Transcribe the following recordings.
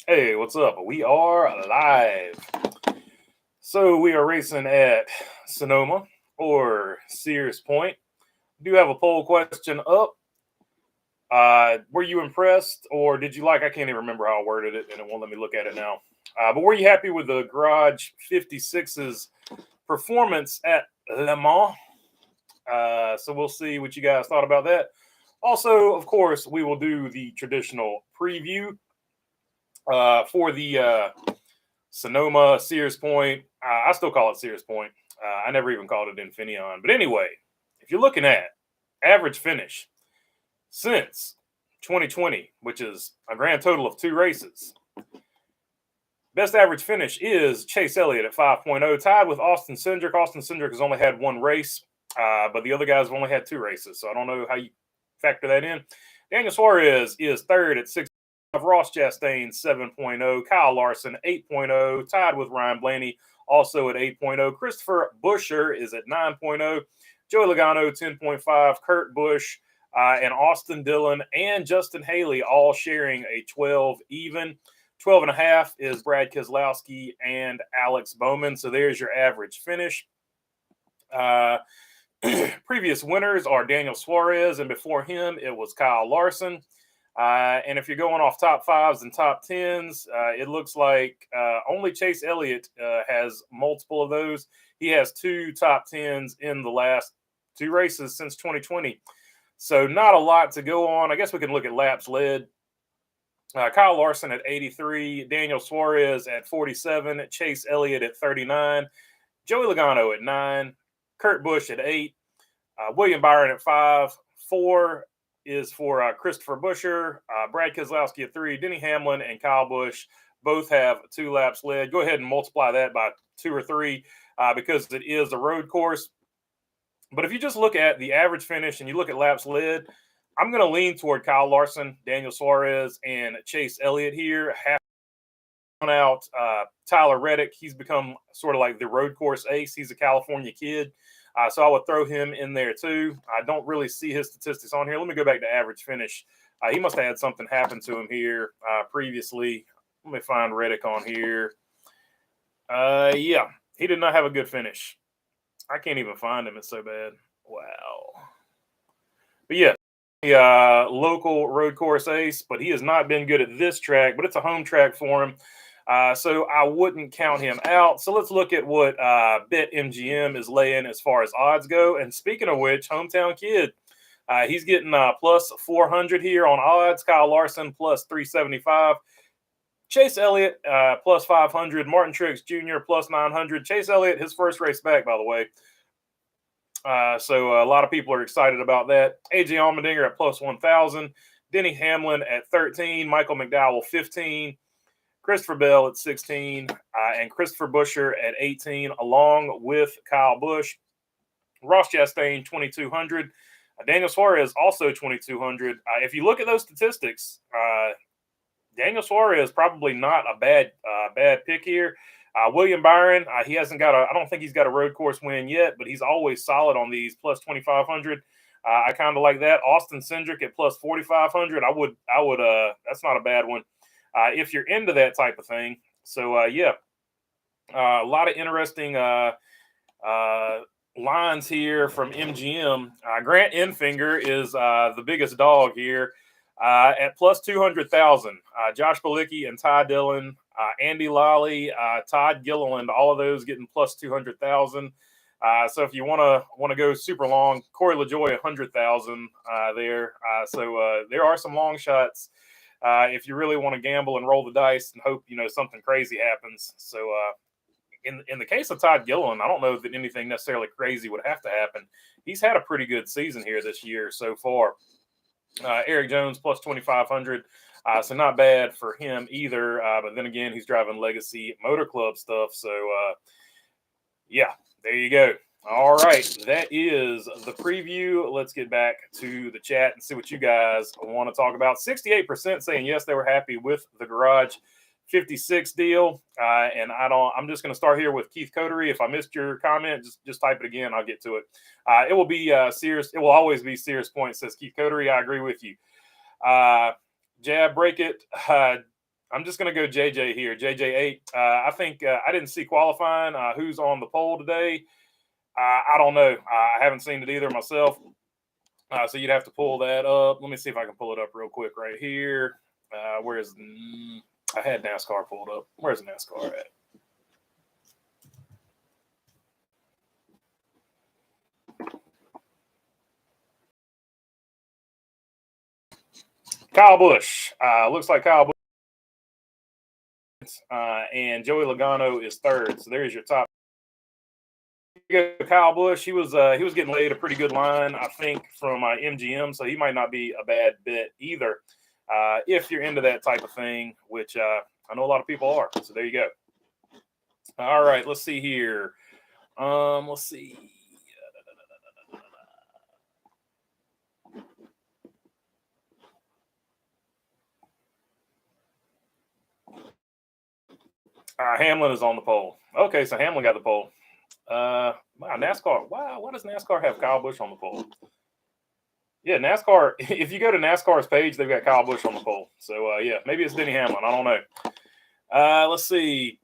Hey, what's up? We are live. So we are racing at Sonoma or Sears Point. Do have a poll question up. Were you impressed or did you like? I can't even remember how I worded it and it won't let me look at it now. But were you happy with the Garage 56's performance at Le Mans? So we'll see what you guys thought about that. Also, of course, we will do the traditional preview for the Sonoma, Sears Point. I still call it Sears Point. I never even called it Infinion. But anyway, if you're looking at average finish since 2020, which is a grand total of 2 races, best average finish is Chase Elliott at 5.0, tied with Austin Cindric. Austin Cindric has only had 1 race, but the other guys have only had 2 races. So I don't know how you factor that in. Daniel Suarez is third at 6. Ross Chastain 7.0, Kyle Larson 8.0, tied with Ryan Blaney also at 8.0. Christopher Buescher is at 9.0, Joey Logano 10.5, Kurt Busch and Austin Dillon and Justin Haley all sharing a 12 even. 12.5 is Brad Keselowski and Alex Bowman. So there's your average finish. Previous winners are Daniel Suarez, and before him it was Kyle Larson. And if you're going off top 5s and top 10s, it looks like only Chase Elliott has multiple of those. He has 2 top 10s in the last 2 races since 2020. So not a lot to go on. I guess we can look at laps led. Kyle Larson at 83, Daniel Suarez at 47, Chase Elliott at 39, Joey Logano at 9, Kurt Busch at 8, William Byron at 5, 4 is for Christopher Buescher, Brad Keselowski at 3, Denny Hamlin and Kyle Busch both have 2 laps led. Go ahead and multiply that by 2 or 3 because it is a road course. But if you just look at the average finish and you look at laps led, I'm going to lean toward Kyle Larson, Daniel Suarez, and Chase Elliott here. Half out Tyler Reddick. He's become sort of like the road course ace. He's a California kid. So I would throw him in there too. I don't really see his statistics on here. Let me go back to average finish. He must have had something happen to him here previously. Let me find Reddick on here. Yeah, he did not have a good finish. I can't even find him. It's so bad. Wow. But yeah, local road course ace, but he has not been good at this track, but it's a home track for him. So I wouldn't count him out. So let's look at what BetMGM is laying as far as odds go. And speaking of which, hometown kid, he's getting plus 400 here on odds. Kyle Larson plus 375. Chase Elliott plus 500. Martin Truex Jr. plus 900. Chase Elliott, his first race back, by the way. So a lot of people are excited about that. AJ Allmendinger at plus 1,000. Denny Hamlin at 13. Michael McDowell 15. Christopher Bell at 16, and Christopher Buescher at 18, along with Kyle Busch. Ross Chastain, 2,200. Daniel Suarez, also 2,200. If you look at those statistics, Daniel Suarez probably not a bad pick here. William Byron, he hasn't got I don't think he's got a road course win yet, but he's always solid on these, plus 2,500. I kind of like that. Austin Cindric at plus 4,500. I would, that's not a bad one. If you're into that type of thing. So, yeah, a lot of interesting lines here from MGM. Grant Enfinger is the biggest dog here at plus 200,000. Josh Bilicki and Ty Dillon, Andy Lally, Todd Gilliland, all of those getting plus 200,000. So if you want to go super long, Corey LaJoy 100,000 there. So there are some long shots. If you really want to gamble and roll the dice and hope, something crazy happens. So in the case of Todd Gilliland, I don't know that anything necessarily crazy would have to happen. He's had a pretty good season here this year so far. Eric Jones plus 2,500. So not bad for him either. But then again, he's driving Legacy Motor Club stuff. So yeah, there you go. All right, that is the preview. Let's get back to the chat and see what you guys want to talk about. 68% saying yes, they were happy with the Garage 56 deal. And I'm just going to start here with Keith Coterie. If I missed your comment, just type it again. I'll get to it. It will be Sears. It will always be Sears Point, says Keith Coterie. I agree with you. Jab Break It. I'm just going to go JJ here. JJ8. I think I didn't see qualifying. Who's on the pole today? I don't know. I haven't seen it either myself. So you'd have to pull that up. Let me see if I can pull it up real quick right here. Where's I had NASCAR pulled up. Where's NASCAR at? Kyle Busch. Looks like Kyle Busch. And Joey Logano is third. So there's your top. Kyle Busch, he was getting laid a pretty good line, I think, from MGM, so he might not be a bad bet either. If you're into that type of thing, which I know a lot of people are. So there you go. All right, let's see here. Let's see. Hamlin is on the pole. Okay, so Hamlin got the pole. Wow, NASCAR. Wow, why does NASCAR have Kyle Busch on the pole? Yeah, NASCAR. If you go to NASCAR's page, they've got Kyle Busch on the pole. So yeah, maybe it's Denny Hamlin. I don't know. Let's see.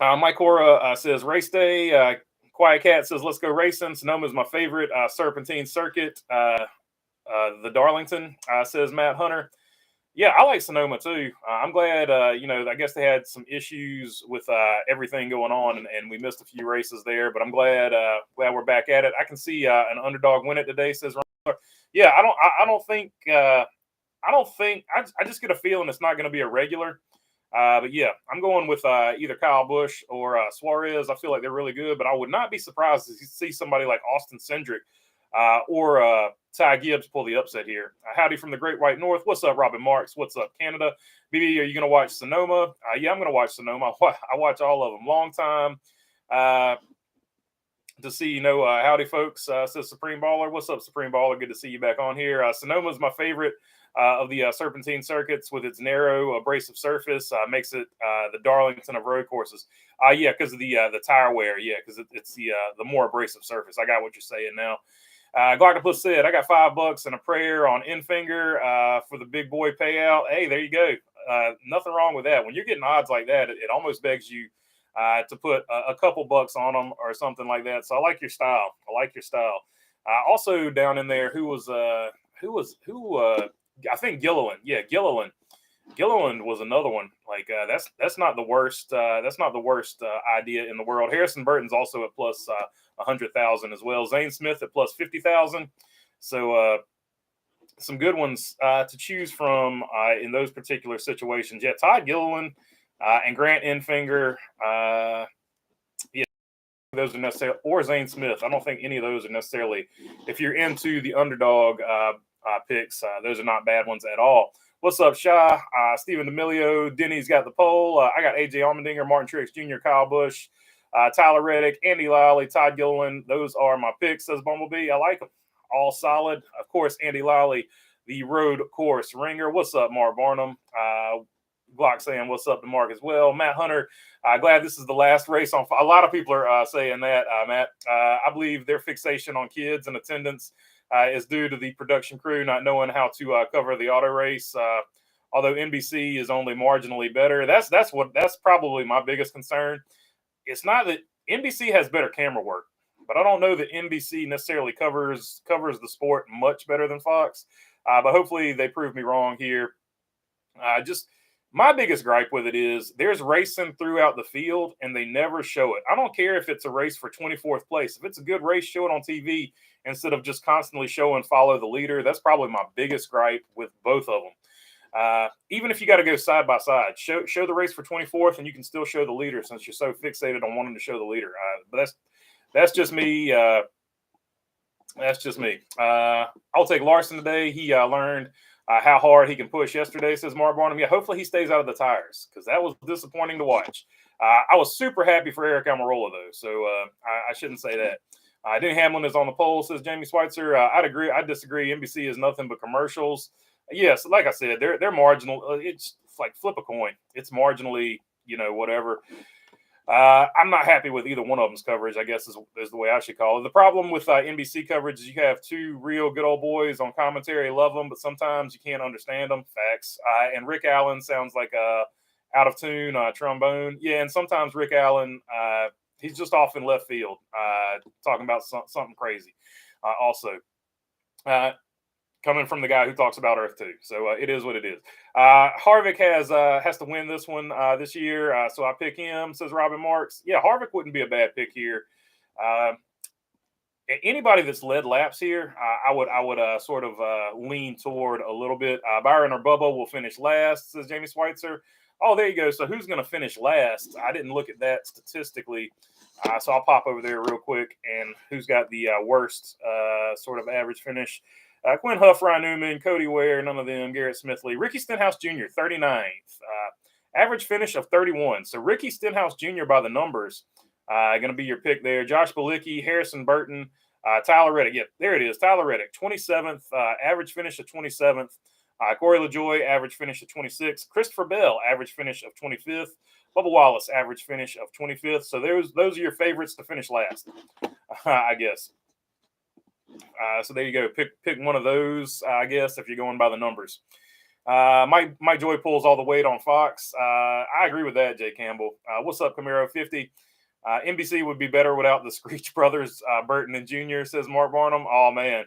Mike Cora says race day. Quiet Cat says let's go racing. Sonoma is my favorite serpentine circuit. The Darlington says Matt Hunter. Yeah, I like Sonoma too. I'm glad, I guess they had some issues with everything going on, and we missed a few races there. But I'm glad we're back at it. I can see an underdog win it today. Says Ron. Yeah, I just get a feeling it's not going to be a regular. But yeah, I'm going with either Kyle Busch or Suarez. I feel like they're really good, but I would not be surprised to see somebody like Austin Cindric or Ty Gibbs pull the upset here. Howdy from the Great White North. What's up, Robin Marks? What's up, Canada? BB, are you going to watch Sonoma? Yeah, I'm going to watch Sonoma. I watch all of them. Long time to see, howdy, folks, says Supreme Baller. What's up, Supreme Baller? Good to see you back on here. Sonoma is my favorite of the serpentine circuits with its narrow, abrasive surface. Makes it the Darlington of road courses. Yeah, because of the tire wear. Yeah, because it's the more abrasive surface. I got what you're saying now. Glocktopus said, I got $5 and a prayer on Infinger for the big boy payout. Hey, there you go. Nothing wrong with that. When you're getting odds like that, it almost begs you to put a couple bucks on them or something like that. So I like your style. Also down in there, who I think Gilliland. Yeah, Gilliland. Gilliland was another one. Like that's not the worst. That's not the worst idea in the world. Harrison Burton's also at plus 100,000 as well. Zane Smith at plus 50,000. So some good ones to choose from in those particular situations. Yeah, Todd Gilliland and Grant Infinger. Yeah, those are necessarily, or Zane Smith. I don't think any of those are necessarily. If you're into the underdog picks, those are not bad ones at all. What's up, Shy? Stephen D'Amelio. Denny's got the poll. I got AJ Allmendinger, Martin Truex Jr., Kyle Busch, Tyler Reddick, Andy Lally, Todd Gilliland. Those are my picks, says Bumblebee. I like them. All solid. Of course, Andy Lally, the road course ringer. What's up, Mark Barnum? Glock saying what's up to Mark as well. Matt Hunter, glad this is the last race on. A lot of people are saying that, Matt. I believe their fixation on kids and attendance is due to the production crew not knowing how to cover the auto race. Although NBC is only marginally better, that's probably my biggest concern. It's not that NBC has better camera work, but I don't know that NBC necessarily covers the sport much better than Fox. But hopefully they prove me wrong here. Just my biggest gripe with it is there's racing throughout the field and they never show it. I don't care if it's a race for 24th place. If it's a good race, show it on TV instead of just constantly show and follow the leader. That's probably my biggest gripe with both of them. Even if you got to go side by side, show the race for 24th and you can still show the leader since you're so fixated on wanting to show the leader. But that's just me. That's just me. I'll take Larson today. He learned how hard he can push yesterday, says Mark Barnum. Yeah, hopefully he stays out of the tires because that was disappointing to watch. I was super happy for Eric Almirola, though, so I shouldn't say that. Denny Hamlin is on the pole, says Jamie Schweitzer. I'd agree. I disagree. NBC is nothing but commercials. Yes, like I said, they're marginal. It's like flip a coin. It's marginally, whatever. I'm not happy with either one of them's coverage, I guess is the way I should call it. The problem with NBC coverage is you have two real good old boys on commentary. Love them, but sometimes you can't understand them. Facts. And Rick Allen sounds like a out of tune trombone. Yeah, and sometimes Rick Allen, he's just off in left field, talking about something crazy. Also, coming from the guy who talks about Earth too. So it is what it is. Harvick has to win this one this year, so I pick him, says Robin Marks. Yeah, Harvick wouldn't be a bad pick here. Anybody that's led laps here, I would sort of lean toward a little bit. Byron or Bubba will finish last, says Jamie Schweitzer. Oh, there you go. So who's going to finish last? I didn't look at that statistically. So I'll pop over there real quick. And who's got the worst sort of average finish? Quinn Huff, Ryan Newman, Cody Ware, none of them, Garrett Smithley. Ricky Stenhouse Jr., 39th. Average finish of 31. So Ricky Stenhouse Jr. by the numbers, going to be your pick there. Josh Bilicki, Harrison Burton, Tyler Reddick. Yep, there it is. Tyler Reddick, 27th. Average finish of 27th. Corey LaJoie, average finish of 26th. Christopher Bell, average finish of 25th. Bubba Wallace, average finish of 25th. So those are your favorites to finish last, I guess. So there you go. Pick one of those, I guess, if you're going by the numbers. Mike Joy pulls all the weight on Fox. I agree with that, Jay Campbell. What's up, Camaro 50? NBC would be better without the Screech brothers, Burton and Jr., says Mark Barnum. Oh, man.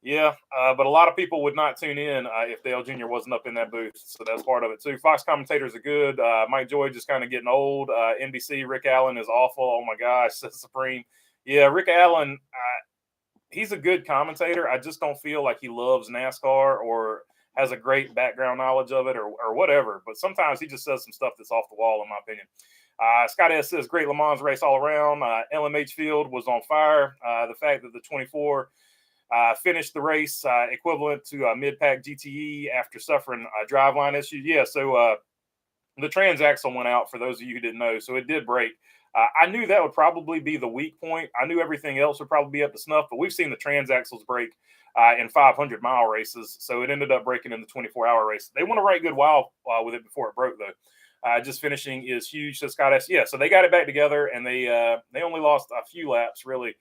Yeah, but a lot of people would not tune in if Dale Jr. wasn't up in that booth. So that's part of it, too. Fox commentators are good. Mike Joy just kind of getting old. NBC, Rick Allen is awful. Oh, my gosh, says Supreme. Yeah, Rick Allen, he's a good commentator. I just don't feel like he loves NASCAR or has a great background knowledge of it or whatever. But sometimes he just says some stuff that's off the wall, in my opinion. Scott S. says, great Le Mans race all around. LMH Field was on fire. The fact that the 24 finished the race equivalent to a mid-pack GTE after suffering driveline issues. Yeah, so the transaxle went out, for those of you who didn't know. So it did break. I knew that would probably be the weak point. I knew everything else would probably be up to snuff, but we've seen the transaxles break in 500-mile races. So it ended up breaking in the 24-hour race. They went a right good while with it before it broke, though. Just finishing is huge, says Scott S. Yeah, so they got it back together, and they only lost a few laps, really.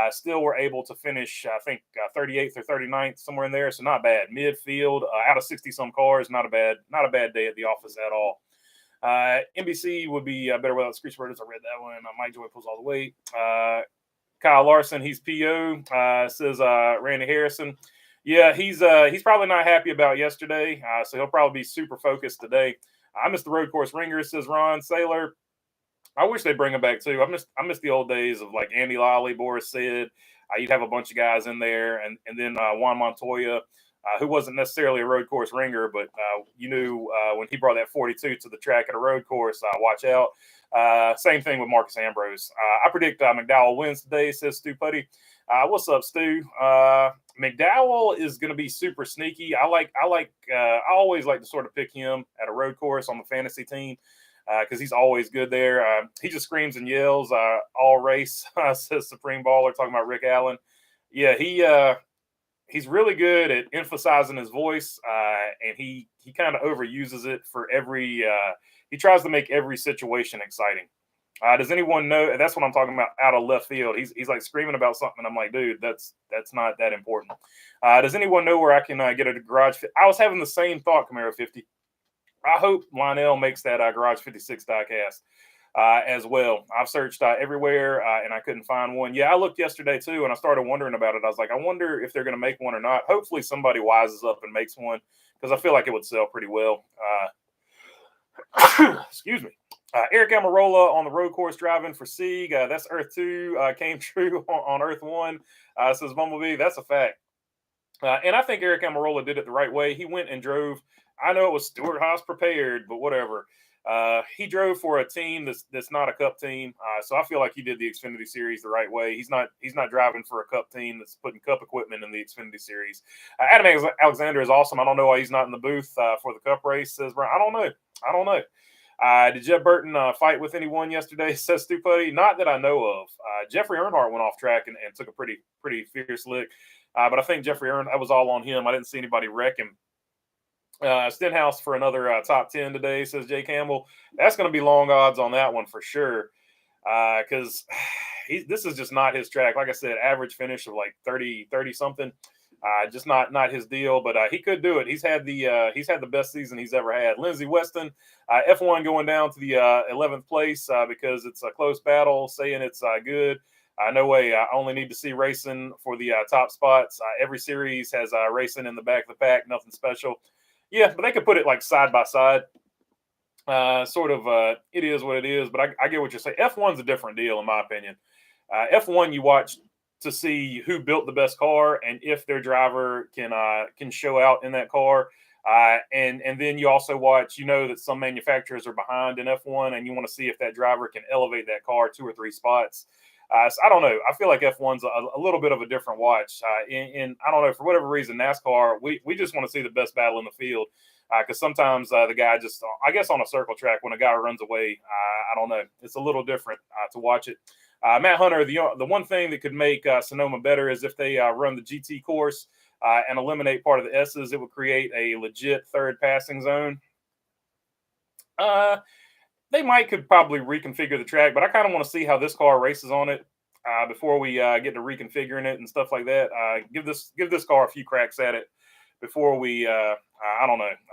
Still were able to finish, I think, 38th or 39th, somewhere in there. So not bad. Midfield, out of 60-some cars, not a bad day at the office at all. NBC would be better without Screech Brothers. I read that one. Mike Joy pulls all the weight. Kyle Larson, he's PO, says Randy Harrison. Yeah, he's probably not happy about yesterday, so he'll probably be super focused today. I miss the road course ringer, says Ron Saylor. I wish they'd bring him back too. I miss the old days of like Andy Lally, Boris Sid. You'd have a bunch of guys in there, and then Juan Montoya, who wasn't necessarily a road course ringer, but you knew when he brought that 42 to the track at a road course, watch out. Same thing with Marcus Ambrose. I predict McDowell wins today, says Stu Putty. What's up, Stu? McDowell is going to be super sneaky. I always like to sort of pick him at a road course on the fantasy team because he's always good there. He just screams and yells all race, says Supreme Baller, talking about Rick Allen. Yeah, he's really good at emphasizing his voice, and he kind of overuses it for every he tries to make every situation exciting. Does anyone know? That's what I'm talking about out of left field. He's like screaming about something. I'm like, dude, that's not that important. Does anyone know where I can get a garage fit? I was having the same thought, Camaro 50. I hope Lionel makes that Garage 56 diecast as well. I've searched everywhere and I couldn't find one. Yeah, I looked yesterday too, and I started wondering about it. I was like, I wonder if they're going to make one or not. Hopefully somebody wises up and makes one because I feel like it would sell pretty well. Excuse me. Eric Amarola on the road course driving for Sieg. That's Earth 2 came true on Earth 1, says Bumblebee. That's a fact. And I think Eric Amarola did it the right way. He went and drove. I know it was Stuart Haas prepared, but whatever. He drove for a team that's not a Cup team. So I feel like he did the Xfinity Series the right way. He's not driving for a Cup team that's putting Cup equipment in the Xfinity Series. Adam Alexander is awesome. I don't know why he's not in the booth for the Cup race, says Brian. I don't know. Did Jeb Burton fight with anyone yesterday, says Stu Putty? Not that I know of. Jeffrey Earnhardt went off track and took a pretty fierce lick. But I think Jeffrey Earnhardt, that was all on him. I didn't see anybody wreck him. Stenhouse for another top 10 today, says Jay Campbell. That's going to be long odds on that one for sure. Because this is just not his track. Like I said, average finish of like 30 something. Just not his deal, but he could do it. He's had the best season he's ever had. Lindsey Weston, F1 going down to the 11th place because it's a close battle, saying it's good. No way. I only need to see racing for the top spots. Every series has racing in the back of the pack. Nothing special. Yeah, but they could put it like side by side. It is what it is, but I get what you're saying. F1's a different deal, in my opinion. F1, you watch to see who built the best car and if their driver can show out in that car. And then you also watch, that some manufacturers are behind in F1, and you want to see if that driver can elevate that car 2 or 3 spots. So I don't know. I feel like F1's a little bit of a different watch. And I don't know, for whatever reason, NASCAR, we just want to see the best battle in the field. Because sometimes the guy just, I guess on a circle track, when a guy runs away, I don't know. It's a little different to watch it. Matt Hunter, the one thing that could make Sonoma better is if they run the GT course and eliminate part of the S's. It would create a legit third passing zone. They could probably reconfigure the track, but I kind of want to see how this car races on it before we get to reconfiguring it and stuff like that. Give this car a few cracks at it before we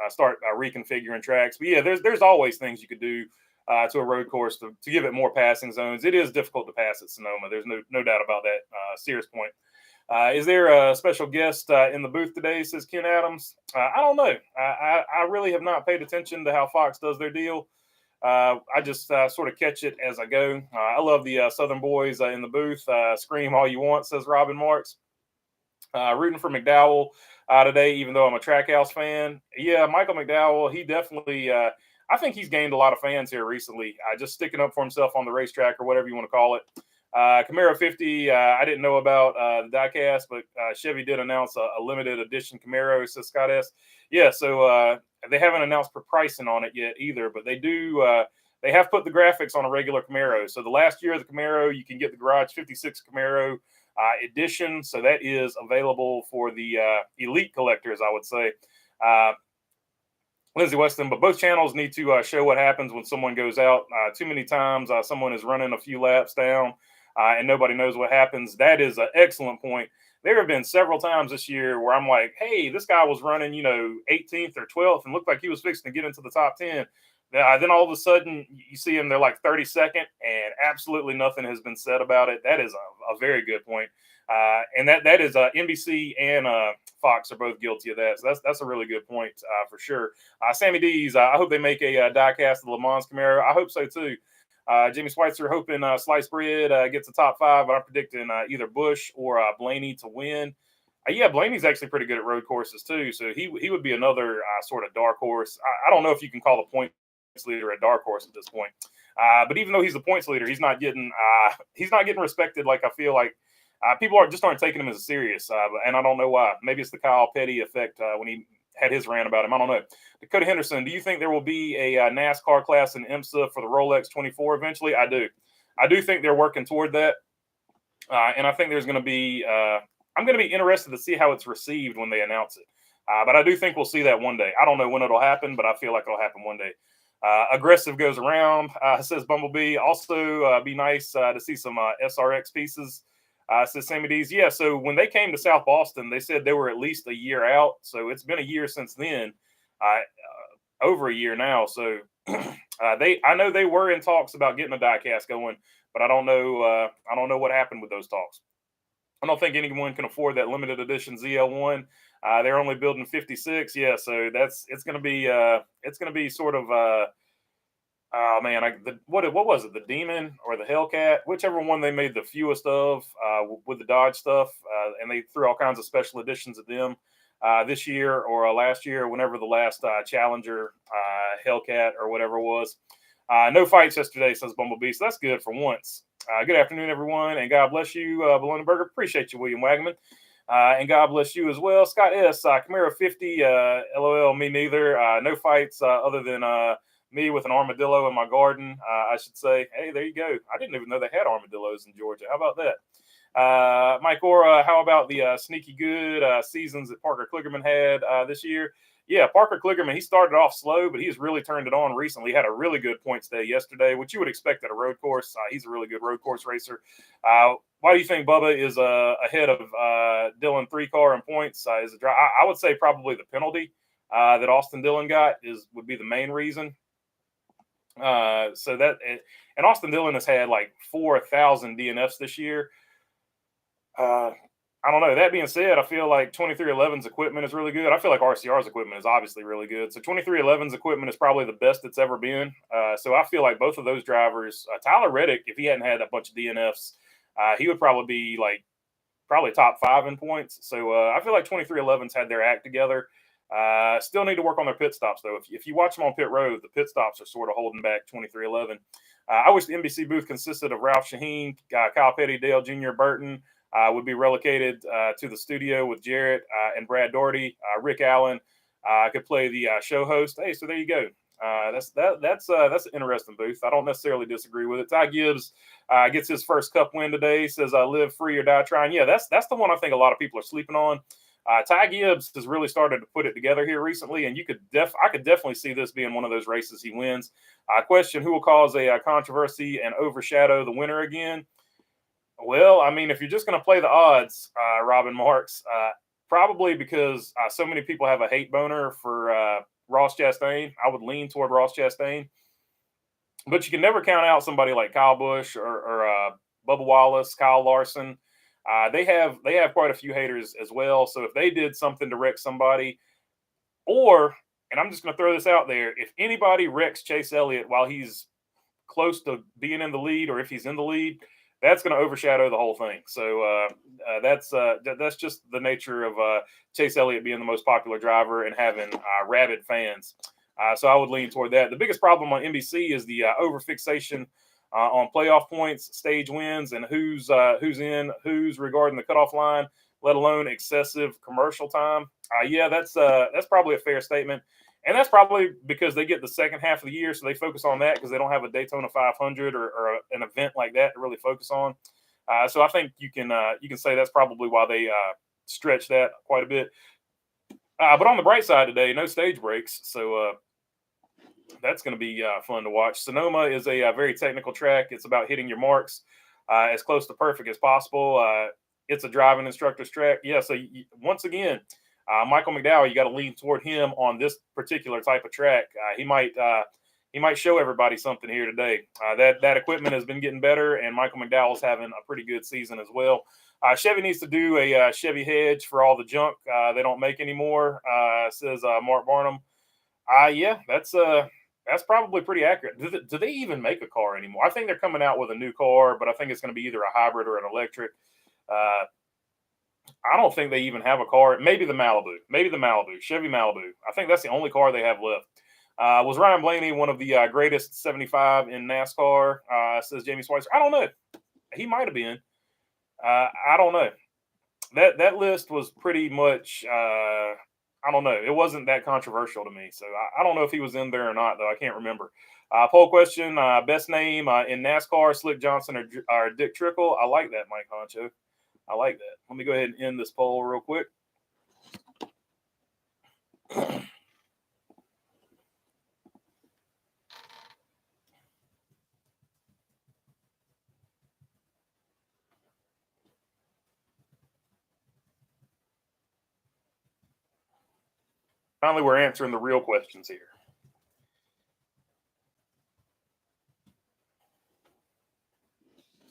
start reconfiguring tracks. But yeah, there's always things you could do to a road course to give it more passing zones. It is difficult to pass at Sonoma. There's no doubt about that. Sears Point. Is there a special guest in the booth today, says Ken Adams? I don't know. I really have not paid attention to how Fox does their deal. I just sort of catch it as I go. I love the Southern boys in the booth. Scream all you want, says Robin Marks. Rooting for McDowell today, even though I'm a Trackhouse fan. Yeah, Michael McDowell, he definitely, I think he's gained a lot of fans here recently, just sticking up for himself on the racetrack or whatever you want to call it. Camaro 50, I didn't know about the diecast, but Chevy did announce a limited edition Camaro, says Scott S. Yeah, so they haven't announced pricing on it yet either, but they do. They have put the graphics on a regular Camaro. So the last year of the Camaro, you can get the Garage 56 Camaro edition. So that is available for the elite collectors, I would say. Lindsey Weston, but both channels need to show what happens when someone goes out. Too many times someone is running a few laps down and nobody knows what happens. That is an excellent point. There have been several times this year where I'm like, hey, this guy was running, 18th or 12th and looked like he was fixing to get into the top 10. Then all of a sudden you see him, they're like 32nd and absolutely nothing has been said about it. That is a very good point. And that is NBC and Fox are both guilty of that. So that's a really good point for sure. Sammy D's, I hope they make a diecast of the Le Mans Camaro. I hope so too. Jamie Schweitzer hoping Sliced Bread gets a top 5. I'm predicting either Busch or Blaney to win. Yeah, Blaney's actually pretty good at road courses too, so he would be another sort of dark horse. I don't know if you can call the points leader a dark horse at this point, but even though he's the points leader, he's not getting respected like I feel like people aren't taking him as serious, and I don't know why. Maybe it's the Kyle Petty effect when he had his rant about him. I don't know. Dakota Henderson, do you think there will be a NASCAR class in IMSA for the Rolex 24 eventually? I do. I do think they're working toward that, and I think there's going to be. I'm going to be interested to see how it's received when they announce it. But I do think we'll see that one day. I don't know when it'll happen, but I feel like it'll happen one day. Aggressive goes around, says Bumblebee. Also, be nice to see some SRX pieces, says Sammy D's. Yeah, so when they came to South Boston, they said they were at least a year out. So it's been a year since then, over a year now. So I know they were in talks about getting a diecast going, but I don't know what happened with those talks. I don't think anyone can afford that limited edition ZL1. They're only building 56. Yeah, so it's going to be sort of oh man, what was it? The Demon or the Hellcat, whichever one they made the fewest of with the Dodge stuff, and they threw all kinds of special editions of them this year or last year, whenever the last Challenger Hellcat or whatever it was. No fights yesterday, says Bumblebee. So that's good for once. Good afternoon, everyone, and God bless you, Bologna Appreciate you, William Wagman. And God bless you as well. Scott S. Camaro 50, LOL, me neither. No fights other than me with an armadillo in my garden, I should say. Hey, there you go. I didn't even know they had armadillos in Georgia. How about that? Mike Ora, how about the sneaky good seasons that Parker Kligerman had this year? Yeah, Parker Kligerman, he started off slow, but he's really turned it on recently. He had a really good points day yesterday, which you would expect at a road course. He's a really good road course racer. Why do you think Bubba is ahead of Dylan 3-car in points? I would say probably the penalty that Austin Dillon got would be the main reason. And Austin Dillon has had like 4,000 DNFs this year. I don't know. That being said, I feel like 2311's equipment is really good. I feel like RCR's equipment is obviously really good. So 2311's equipment is probably the best it's ever been. So I feel like both of those drivers, Tyler Reddick, if he hadn't had a bunch of DNFs, he would probably be probably top 5 in points. So I feel like 2311's had their act together. Still need to work on their pit stops, though. If you watch them on pit road, the pit stops are sort of holding back 2311. I wish the NBC booth consisted of Ralph Shaheen, Kyle Petty, Dale Jr., Burton, would be relocated to the studio with Jarrett and Brad Doherty. Rick Allen could play the show host. Hey, so there you go. That's an interesting booth. I don't necessarily disagree with it. Ty Gibbs gets his first Cup win today. Says live free or die trying. Yeah, that's the one I think a lot of people are sleeping on. Ty Gibbs has really started to put it together here recently, and I could definitely see this being one of those races he wins. Question: who will cause a controversy and overshadow the winner again? Well, I mean, if you're just going to play the odds, Robin Marks, probably because so many people have a hate boner for Ross Chastain, I would lean toward Ross Chastain. But you can never count out somebody like Kyle Busch or Bubba Wallace, Kyle Larson. They have quite a few haters as well. So if they did something to wreck somebody, and I'm just going to throw this out there, if anybody wrecks Chase Elliott while he's close to being in the lead, or if he's in the lead, that's going to overshadow the whole thing. So that's just the nature of Chase Elliott being the most popular driver and having rabid fans. So I would lean toward that. The biggest problem on NBC is the overfixation on playoff points, stage wins, and who's in, who's regarding the cutoff line, let alone excessive commercial time. Yeah, that's probably a fair statement. And that's probably because they get the second half of the year, so they focus on that because they don't have a Daytona 500 or an event like that to really focus on. So I think you can say that's probably why they stretch that quite a bit. But on the bright side today, no stage breaks, so that's going to be fun to watch. Sonoma is a very technical track. It's about hitting your marks as close to perfect as possible. It's a driving instructor's track. Yeah, so once again, Michael McDowell, you got to lean toward him on this particular type of track. He might show everybody something here today. That equipment has been getting better, and Michael McDowell's having a pretty good season as well. Chevy needs to do a Chevy hedge for all the junk they don't make anymore, says Mark Barnum. Yeah, that's probably pretty accurate. Do they even make a car anymore? I think they're coming out with a new car, but I think it's going to be either a hybrid or an electric. I don't think they even have a car. Maybe the Malibu, Chevy Malibu. I think that's the only car they have left. Was Ryan Blaney one of the greatest 75 in NASCAR? Says Jamie Schweitzer. I don't know. He might have been. I don't know. That list was pretty much, I don't know. It wasn't that controversial to me. So I don't know if he was in there or not, though. I can't remember. Poll question, best name in NASCAR, Slick Johnson or Dick Trickle? I like that, Mike Honcho. I like that. Let me go ahead and end this poll real quick. Finally, we're answering the real questions here.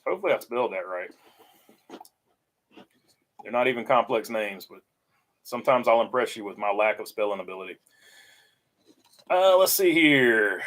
Hopefully I spelled that right. They're not even complex names, but sometimes I'll impress you with my lack of spelling ability. Let's see here.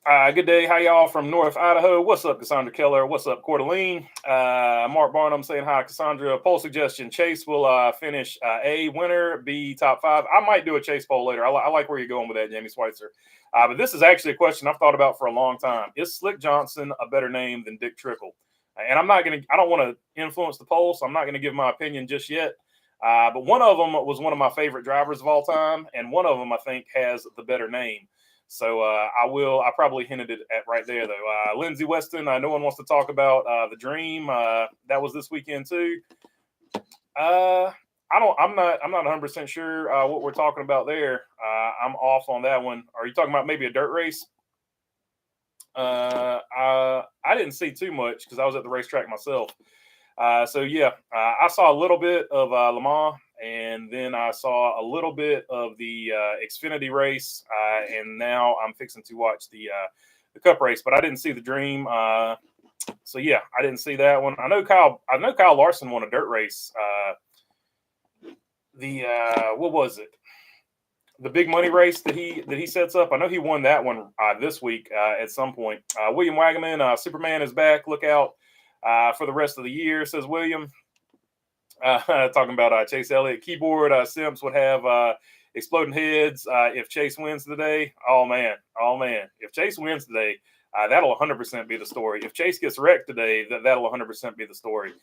Good day. How y'all from North Idaho? What's up, Cassandra Keller? What's up, Coeur d'Alene? Mark Barnum saying hi, Cassandra. Poll suggestion. Chase will finish A, winner, B, top 5. I might do a Chase poll later. I like where you're going with that, Jamie Schweitzer. But this is actually a question I've thought about for a long time. Is Slick Johnson a better name than Dick Trickle? And I don't want to influence the poll, so I'm not going to give my opinion just yet. But one of them was one of my favorite drivers of all time, and one of them I think has the better name. So I probably hinted it at right there, though. Lindsey Weston, no one wants to talk about the Dream. That was this weekend, too. I'm not 100% sure what we're talking about there. I'm off on that one. Are you talking about maybe a dirt race? I didn't see too much because I was at the racetrack myself. So yeah, I saw a little bit of Le Mans, and then I saw a little bit of the Xfinity race, and now I'm fixing to watch the Cup race. But I didn't see the Dream. So yeah, I didn't see that one. I know Kyle Larson won a dirt race. What was it? The big money race that he sets up. I know he won that one this week at some point. William Wagaman, Superman is back. Look out for the rest of the year, says William. Talking about Chase Elliott. Keyboard Simps would have exploding heads if Chase wins today. Oh man. If Chase wins today, that'll 100% be the story. If Chase gets wrecked today, that'll 100% be the story.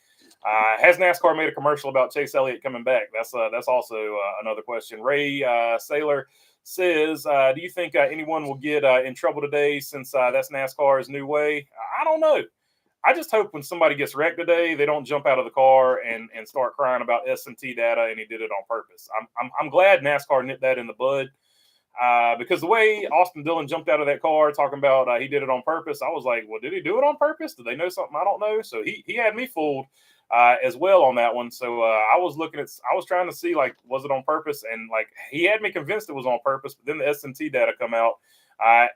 Has NASCAR made a commercial about Chase Elliott coming back? That's also another question. Ray Saylor says, do you think anyone will get in trouble today since that's NASCAR's new way? I don't know. I just hope when somebody gets wrecked today, they don't jump out of the car and start crying about S&T data and he did it on purpose. I'm glad NASCAR nipped that in the bud. Because the way Austin Dillon jumped out of that car talking about he did it on purpose, I was like, well, did he do it on purpose? Did they know something I don't know? So he had me fooled as well on that one. So I was trying to see, like, was it on purpose? And like, he had me convinced it was on purpose, but then the S&T data come out.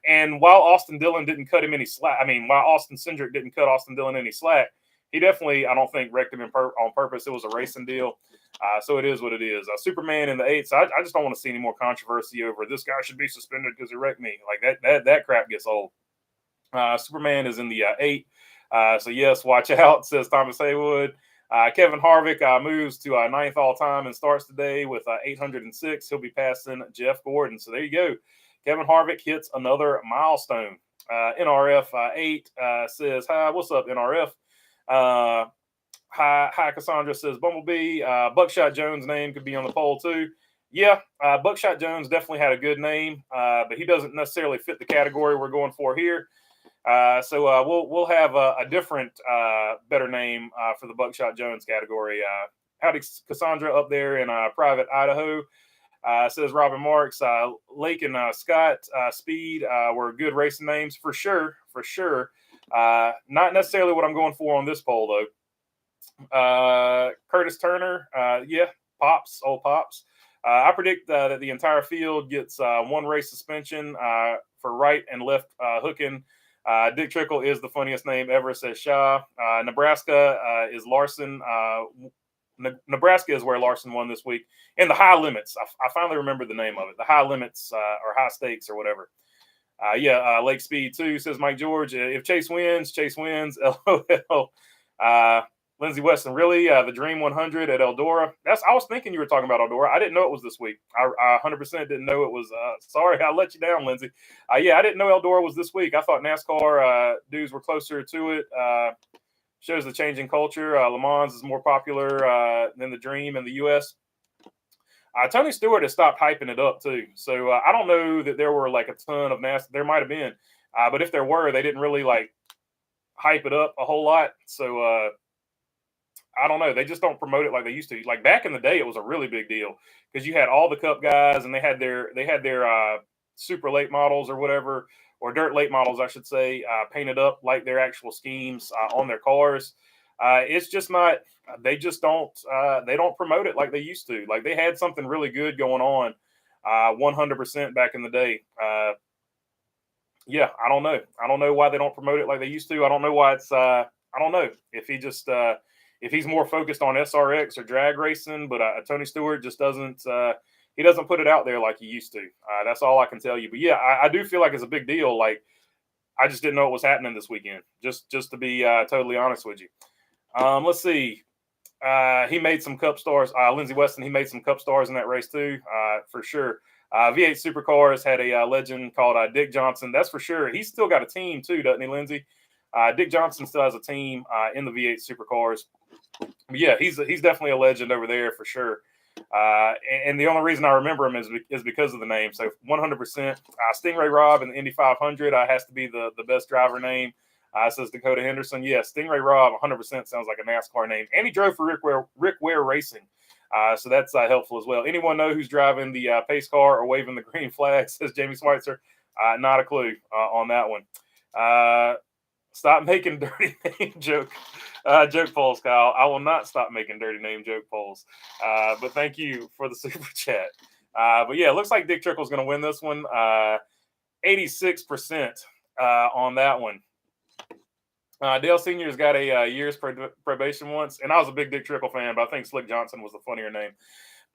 And while Austin Dillon didn't cut him any slack, while Austin Cindric didn't cut Austin Dillon any slack, he definitely, I don't think, wrecked him on purpose. It was a racing deal. So it is what it is. Superman in the 8th. So I just don't want to see any more controversy over this guy should be suspended because he wrecked me. Like that crap gets old. Superman is in the 8. So yes, watch out, says Thomas Haywood. Kevin Harvick moves to 9th all time and starts today with 806. He'll be passing Jeff Gordon. So there you go. Kevin Harvick hits another milestone. NRF 8 says, hi, what's up, NRF? Hi, Cassandra says, Bumblebee. Buckshot Jones' name could be on the poll too. Yeah, Buckshot Jones definitely had a good name, but he doesn't necessarily fit the category we're going for here. So we'll have a different, better name for the Buckshot Jones category. Howdy, Cassandra, up there in Private Idaho. Says Robin Marks, Lake and Scott Speed were good racing names for sure. Not necessarily what I'm going for on this poll though. Curtis Turner, yeah, old Pops. I predict that the entire field gets one race suspension for right and left hooking. Dick Trickle is the funniest name ever, says Shaw. Nebraska is Larson. Nebraska is where Larson won this week. In the high limits. I finally remember the name of it. The high limits or high stakes or whatever. Lake Speed 2, says Mike George. If Chase wins, LOL. Lindsey Weston, really? The Dream 100 at Eldora? I was thinking you were talking about Eldora. I didn't know it was this week. I 100% didn't know it was. Sorry, I let you down, Lindsey. I didn't know Eldora was this week. I thought NASCAR dudes were closer to it. Shows the changing culture. Le Mans is more popular than the Dream in the U.S. Tony Stewart has stopped hyping it up too. So I don't know that there were like a ton of NASCAR. There might have been, but if there were, they didn't really like hype it up a whole lot. So I don't know. They just don't promote it like they used to. Like back in the day, it was a really big deal because you had all the Cup guys and they had their super late models or whatever, or dirt late models, I should say, painted up like their actual schemes on their cars. It's just not. They just don't. They don't promote it like they used to. Like they had something really good going on, 100% back in the day. I don't know. I don't know why they don't promote it like they used to. I don't know why it's. I don't know if he just if he's more focused on SRX or drag racing, but Tony Stewart just doesn't. He doesn't put it out there like he used to. That's all I can tell you. But yeah, I do feel like it's a big deal. Like I just didn't know what was happening this weekend. Just to be totally honest with you. Let's see. He made some Cup stars. Lindsey Weston, he made some Cup stars in that race too, for sure. V8 Supercars had a legend called Dick Johnson. That's for sure. He's still got a team too, doesn't he, Lindsey? Dick Johnson still has a team in the V8 Supercars. But yeah, he's definitely a legend over there for sure. And the only reason I remember him is because of the name. So 100%. Stingray Robb in the Indy 500 has to be the best driver name. Says Dakota Henderson. Yeah, Stingray Robb 100% sounds like a NASCAR name. And he drove for Rick Ware Racing So that's helpful as well. Anyone know who's driving the pace car or waving the green flag? Says Jamie Schweitzer. Not a clue on that one. Stop making dirty name joke polls, Kyle. I will not stop making dirty name joke polls. But thank you for the super chat. But yeah, it looks like Dick Trickle's going to win this one. 86% on that one. Dale Sr.'s got a year's probation once, and I was a big Dick Trickle fan, but I think Slick Johnson was the funnier name.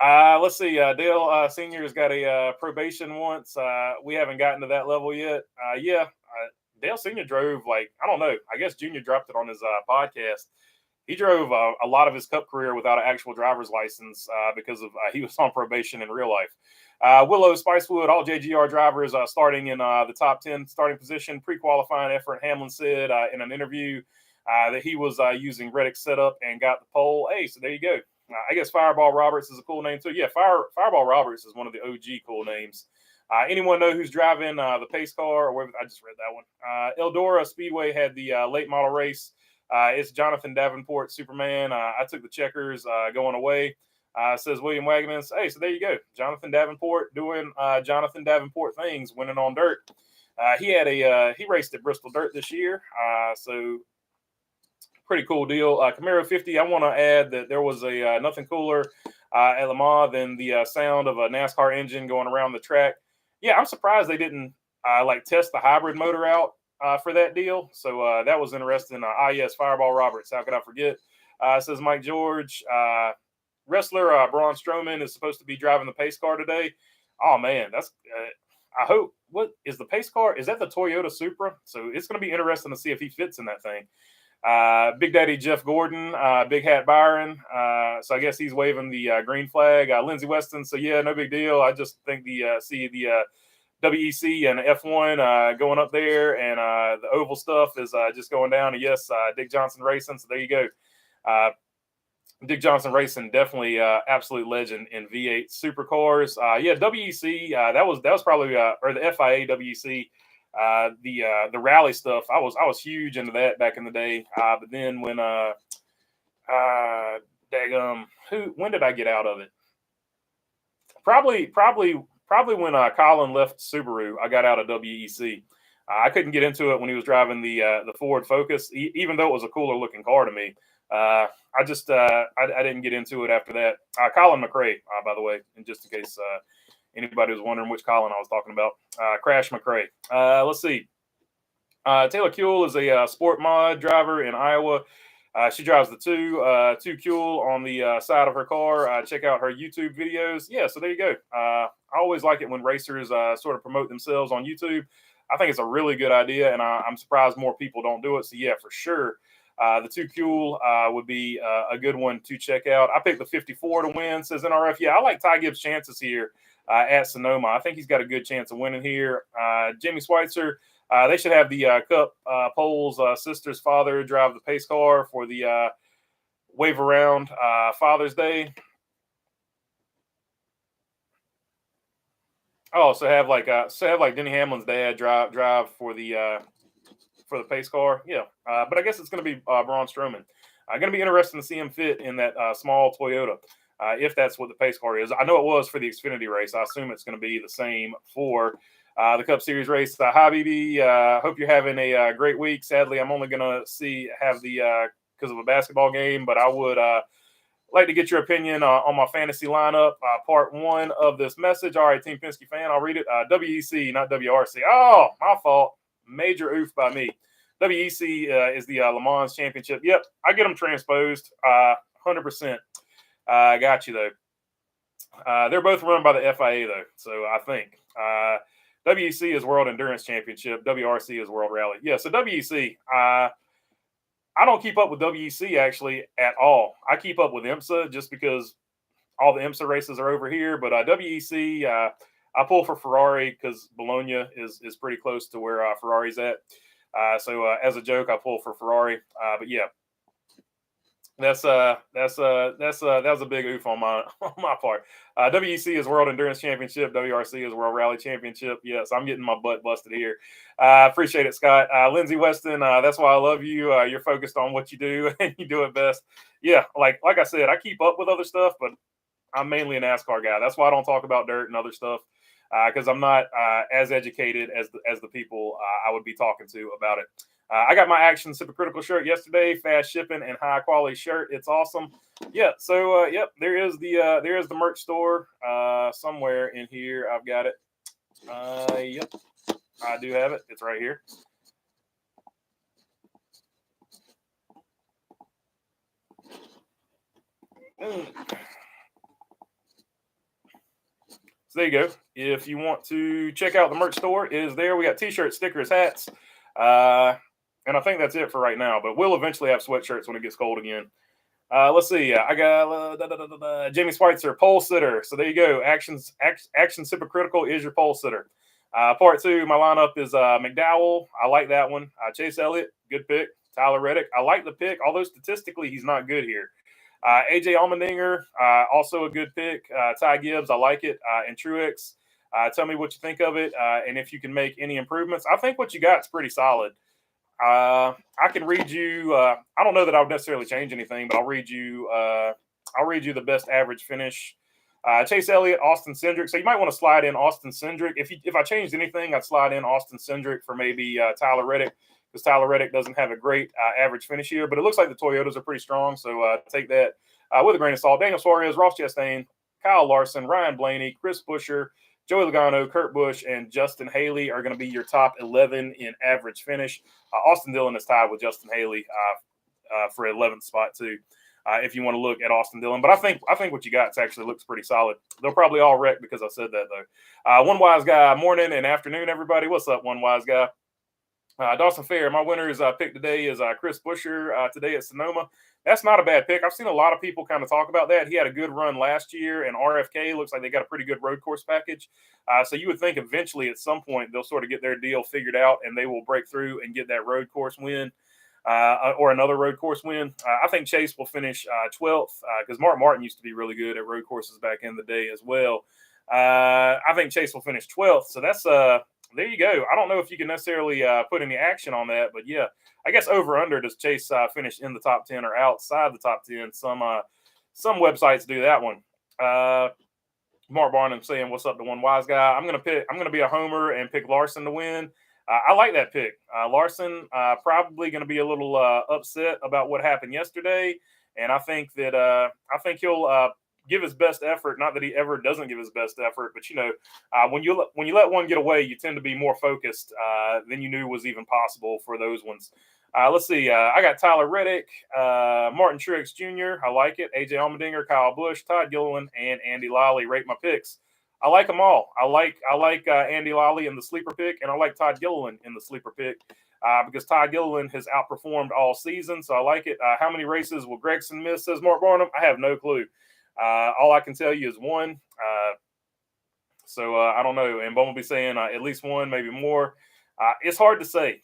Let's see. Dale Sr.'s got a probation once. We haven't gotten to that level yet. Dale Sr. drove, like, I don't know. I guess Junior dropped it on his podcast. He drove a lot of his Cup career without an actual driver's license because of he was on probation in real life. Willow Spicewood, all JGR drivers starting in the top 10 starting position, pre-qualifying effort. Hamlin said in an interview that he was using Reddick's setup and got the pole. Hey, so there you go. I guess Fireball Roberts is a cool name too. Yeah, Fireball Roberts is one of the OG cool names. Anyone know who's driving the pace car? Or I just read that one. Eldora Speedway had the late model race. It's Jonathan Davenport, Superman. I took the checkers going away. Says William Wagmans. Hey, so there you go. Jonathan Davenport doing Jonathan Davenport things, winning on dirt. He raced at Bristol Dirt this year. So pretty cool deal. Camaro 50. I want to add that there was a nothing cooler at Le Mans than the sound of a NASCAR engine going around the track. Yeah, I'm surprised they didn't test the hybrid motor out for that deal. So that was interesting. Yes, Fireball Roberts. How could I forget? Says Mike George. Wrestler Braun Strowman is supposed to be driving the pace car today. Oh man, that's. I hope. What is the pace car? Is that the Toyota Supra? So it's going to be interesting to see if he fits in that thing. Big Daddy Jeff Gordon, Big Hat Byron. So I guess he's waving the green flag. Lindsey Weston. So yeah, no big deal. I just think the WEC and F1 going up there, and the oval stuff is just going down. And yes, Dick Johnson Racing. So there you go. Dick Johnson Racing, definitely absolute legend in V8 supercars. WEC, that was probably or the FIA WEC, the rally stuff. I was huge into that back in the day. But then when when did I get out of it? Probably when Colin left Subaru, I got out of WEC. I couldn't get into it when he was driving the Ford Focus, even though it was a cooler looking car to me. I didn't get into it after that. Colin McRae, by the way, and just in case anybody was wondering which Colin I was talking about, Crash McRae. Let's see. Taylor Kuehl is a sport mod driver in Iowa. She drives the two Kuehl on the side of her car. Check out her YouTube videos. Yeah, so there you go. I always like it when racers sort of promote themselves on YouTube. I think it's a really good idea, and I'm surprised more people don't do it. So yeah, for sure. The two Kuehl would be a good one to check out. I picked the 54 to win, says NRF. Yeah, I like Ty Gibbs' chances here at Sonoma. I think he's got a good chance of winning here. Jamie Schweitzer, they should have the Cup Poles sister's father drive the pace car for the wave around Father's Day. Oh, so have like Denny Hamlin's dad drive for the pace car. Yeah. But I guess it's going to be Braun Strowman. Going to be interesting to see him fit in that small Toyota, if that's what the pace car is. I know it was for the Xfinity race. I assume it's going to be the same for the Cup Series race. Hi, BB. Hope you're having a great week. Sadly, I'm only going to have the because of a basketball game, but I would like to get your opinion on my fantasy lineup. Part one of this message. All right, Team Penske fan, I'll read it. WEC, not WRC. Oh, my fault. Major oof by me. WEC is the Le Mans Championship. Yep, I get them transposed. 100%. Got you, though. They're both run by the FIA, though. So I think. WEC is World Endurance Championship. WRC is World Rally. Yeah, so WEC. I don't keep up with WEC, actually, at all. I keep up with IMSA just because all the IMSA races are over here. But WEC, I pull for Ferrari because Bologna is pretty close to where Ferrari's at. So as a joke, I pull for Ferrari. But yeah, that was a big oof on my part. WEC is World Endurance Championship. WRC is World Rally Championship. Yes, I'm getting my butt busted here. Appreciate it, Scott. Lindsey Weston, that's why I love you. You're focused on what you do and you do it best. Yeah, like I said, I keep up with other stuff, but I'm mainly a NASCAR guy. That's why I don't talk about dirt and other stuff, because I'm not as educated as the people I would be talking to about it. I got my Actions Hypocritical shirt yesterday, fast shipping and high quality shirt. It's awesome. Yeah. So yep, there is the merch store somewhere in here. I've got it. Yep, I do have it. It's right here. So there you go. If you want to check out the merch store, it is there. We got t-shirts, stickers, hats, and I think that's it for right now. But we'll eventually have sweatshirts when it gets cold again. Let's see. I got Jamie Schweitzer, pole sitter. So there you go. Actions Hypocritical is your pole sitter. Part 2, my lineup is McDowell. I like that one. Chase Elliott, good pick. Tyler Reddick, I like the pick, although statistically he's not good here. AJ Allmendinger, also a good pick. Ty Gibbs, I like it. And Truex, tell me what you think of it, and if you can make any improvements. I think what you got is pretty solid. I can read you. I don't know that I would necessarily change anything, but I'll read you. I'll read you the best average finish. Chase Elliott, Austin Cindric. So you might want to slide in Austin Cindric. If I changed anything, I'd slide in Austin Cindric for maybe Tyler Reddick, because Tyler Reddick doesn't have a great average finish here. But it looks like the Toyotas are pretty strong, so take that with a grain of salt. Daniel Suarez, Ross Chastain, Kyle Larson, Ryan Blaney, Chris Buescher, Joey Logano, Kurt Busch, and Justin Haley are going to be your top 11 in average finish. Austin Dillon is tied with Justin Haley for 11th spot too. If you want to look at Austin Dillon, but I think what you got actually looks pretty solid. They'll probably all wreck because I said that though. One Wise Guy, morning and afternoon, everybody. What's up, One Wise Guy? Dawson Fair, my winner's pick today is Chris Buescher today at Sonoma. That's not a bad pick. I've seen a lot of people kind of talk about that. He had a good run last year, and RFK looks like they got a pretty good road course package. So you would think eventually at some point they'll sort of get their deal figured out and they will break through and get that road course win or another road course win. I think Chase will finish 12th because Mark Martin used to be really good at road courses back in the day as well. I think Chase will finish 12th. So that's there you go. I don't know if you can necessarily put any action on that, but yeah, I guess over under does Chase finish in the top 10 or outside the top 10? Some websites do that one. Mark Barnum saying, "What's up to One Wise Guy?" I'm gonna be a homer and pick Larson to win. I like that pick. Larson probably going to be a little upset about what happened yesterday, and I think he'll give his best effort. Not that he ever doesn't give his best effort, but when you let one get away, you tend to be more focused than you knew was even possible for those ones. Let's see. I got Tyler Reddick, Martin Truex Jr. I like it. AJ Allmendinger, Kyle Busch, Todd Gilliland, and Andy Lally. Rate my picks. I like them all. I like Andy Lally in the sleeper pick, and I like Todd Gilliland in the sleeper pick because Todd Gilliland has outperformed all season, so I like it. How many races will Gregson miss, says Mark Barnum? I have no clue. All I can tell you is one. So I don't know. And Bumblebee saying at least one, maybe more. It's hard to say.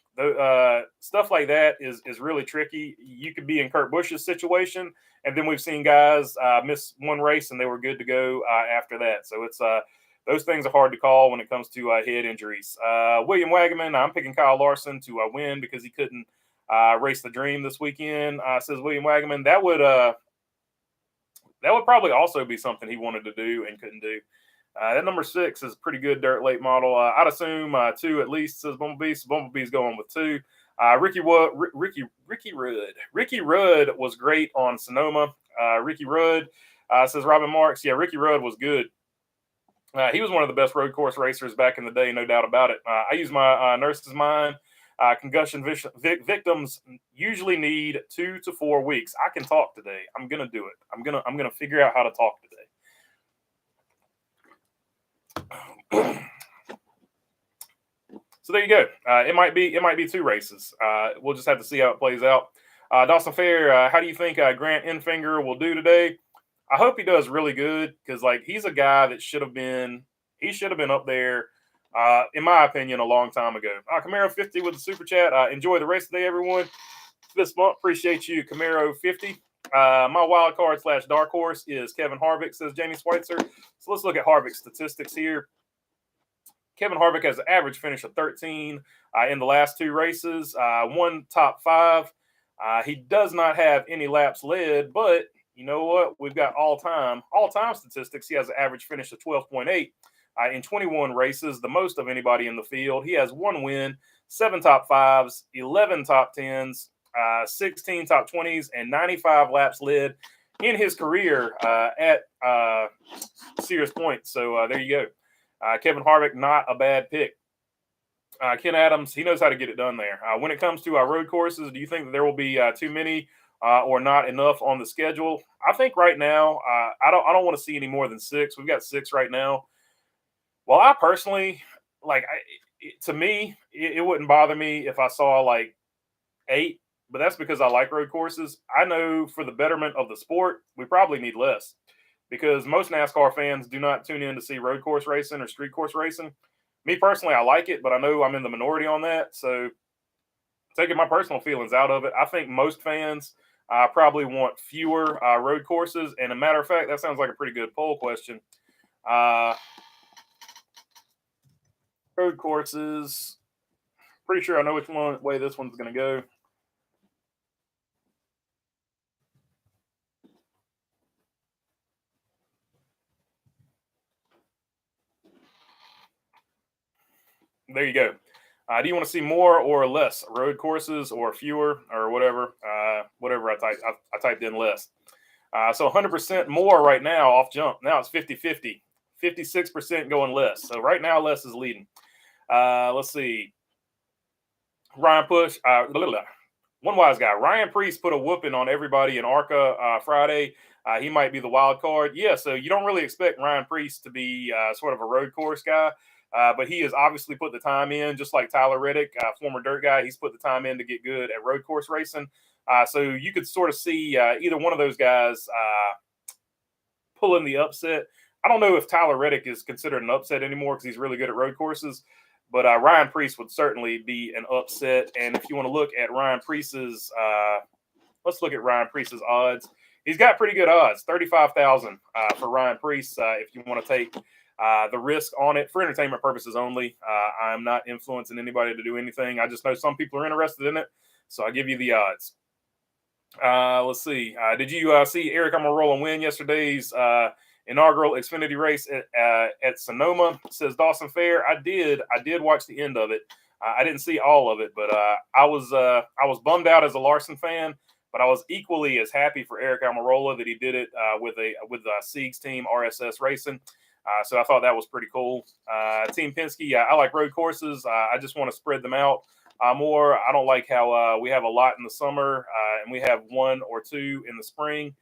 Stuff like that is really tricky. You could be in Kurt Busch's situation, and then we've seen guys miss one race and they were good to go after that. So it's those things are hard to call when it comes to head injuries. William Wagaman, I'm picking Kyle Larson to win because he couldn't race the Dream this weekend. Says William Wagaman. That would probably also be something he wanted to do and couldn't do. That number 6 is a pretty good dirt late model. I'd assume 2 at least, says Bumblebee. So Bumblebee's going with 2. Ricky Rudd was great on Sonoma. Ricky Rudd says Robin Marks. Yeah, Ricky Rudd was good. He was one of the best road course racers back in the day, no doubt about it. I use my nurse's mind. Concussion victims usually need 2 to 4 weeks. I can talk today. I'm gonna do it. I'm gonna figure out how to talk today. So there you go. It might be 2 races. We'll just have to see how it plays out. Dawson Fair, how do you think Grant Enfinger will do today? I hope he does really good because he's a guy that should have been up there. In my opinion, a long time ago. Camaro 50 with the super chat. Enjoy the race today, everyone. This month, appreciate you, Camaro 50. My wild card / dark horse is Kevin Harvick, says Jamie Schweitzer. So let's look at Harvick's statistics here. Kevin Harvick has an average finish of 13 in the last 2 races, 1 top 5. He does not have any laps led, but you know what? We've got all-time statistics. He has an average finish of 12.8 in 21 races, the most of anybody in the field. He has 1 win, 7 top 5s, 11 top 10s, 16 top 20s, and 95 laps led in his career at Sears Point. So there you go. Kevin Harvick, not a bad pick. Ken Adams, he knows how to get it done there. When it comes to road courses, do you think that there will be too many or not enough on the schedule? I think right now, I don't want to see any more than 6. We've got 6 right now. Well, I personally, to me, it wouldn't bother me if I saw like 8, but that's because I like road courses. I know for the betterment of the sport, we probably need less because most NASCAR fans do not tune in to see road course racing or street course racing. Me personally, I like it, but I know I'm in the minority on that. So taking my personal feelings out of it, I think most fans probably want fewer road courses. And a matter of fact, that sounds like a pretty good poll question. Road courses. Pretty sure I know which way this one's going to go. There you go. Do you want to see more or less road courses or fewer or whatever? Whatever I typed in less. So 100% more right now off jump. Now it's 50-50. 56% going less. So right now less is leading. Let's see. Ryan Push. One wise guy. Ryan Priest put a whooping on everybody in ARCA Friday. He might be the wild card. Yeah, so you don't really expect Ryan Priest to be sort of a road course guy. But he has obviously put the time in, just like Tyler Reddick, former dirt guy. He's put the time in to get good at road course racing. So you could sort of see either one of those guys pulling the upset. I don't know if Tyler Reddick is considered an upset anymore because he's really good at road courses. But Ryan Priest would certainly be an upset. And if you want to look at Ryan Priest's, let's look at Ryan Priest's odds. He's got pretty good odds, 35,000 for Ryan Priest. If you want to take the risk on it for entertainment purposes only. I'm not influencing anybody to do anything. I just know some people are interested in it, so I give you the odds. Let's see. Did you see Eric Almirola win yesterday's inaugural Xfinity race at Sonoma? Says Dawson Fair. I did watch the end of it. I didn't see all of it, but I was bummed out as a Larson fan. But I was equally as happy for Eric Almirola that he did it with Sieg's team, RSS Racing. So I thought that was pretty cool. Team Penske, I like road courses. I just want to spread them out more. I don't like how we have a lot in the summer and we have 1 or 2 in the spring.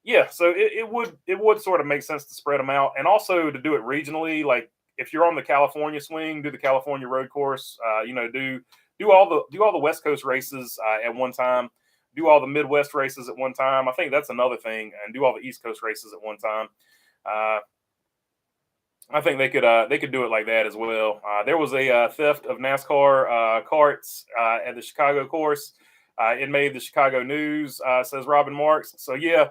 Yeah, so it would sort of make sense to spread them out and also to do it regionally. Like if you're on the California swing, do the California road course. Do all the West Coast races at one time. Do all the Midwest races at one time. I think that's another thing, and do all the East Coast races at one time. I think they could do it like that as well. There was a theft of NASCAR carts at the Chicago course. It made the Chicago news, says Robin Marks. So yeah,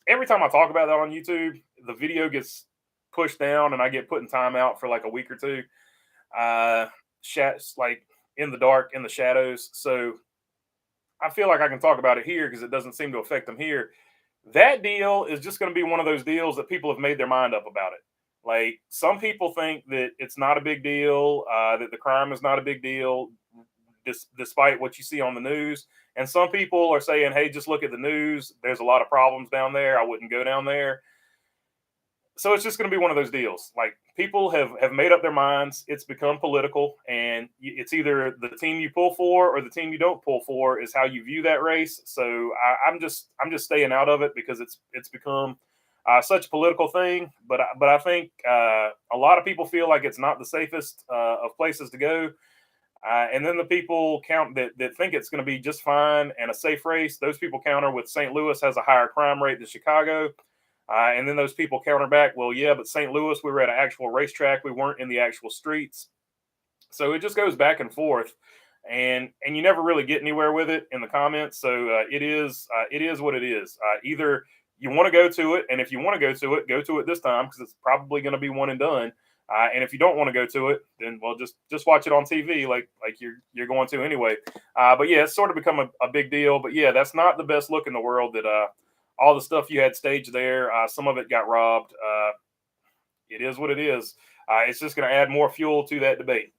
every time I talk about that on YouTube, the video gets pushed down and I get put in timeout for like a week or 2. Like in the dark, in the shadows. So I feel like I can talk about it here because it doesn't seem to affect them here. That deal is just going to be one of those deals that people have made their mind up about it. Like some people think that it's not a big deal, that the crime is not a big deal, despite what you see on the news. And some people are saying, hey, just look at the news. There's a lot of problems down there. I wouldn't go down there. So it's just going to be one of those deals. Like people have made up their minds. It's become political, and it's either the team you pull for or the team you don't pull for is how you view that race. So I'm just staying out of it because it's become such a political thing. But I think a lot of people feel like it's not the safest of places to go. And then the people that think it's going to be just fine and a safe race, those people counter with St. Louis has a higher crime rate than Chicago. And then those people counter back, well, yeah, but St. Louis, we were at an actual racetrack. We weren't in the actual streets. So it just goes back and forth. And you never really get anywhere with it in the comments. So it is what it is. Either you want to go to it, and if you want to go to it this time because it's probably going to be one and done. And if you don't want to go to it, then well, just watch it on TV like you're going to anyway. But yeah, it's sort of become a big deal. But yeah, that's not the best look in the world that all the stuff you had staged there, some of it got robbed. It is what it is. It's just going to add more fuel to that debate.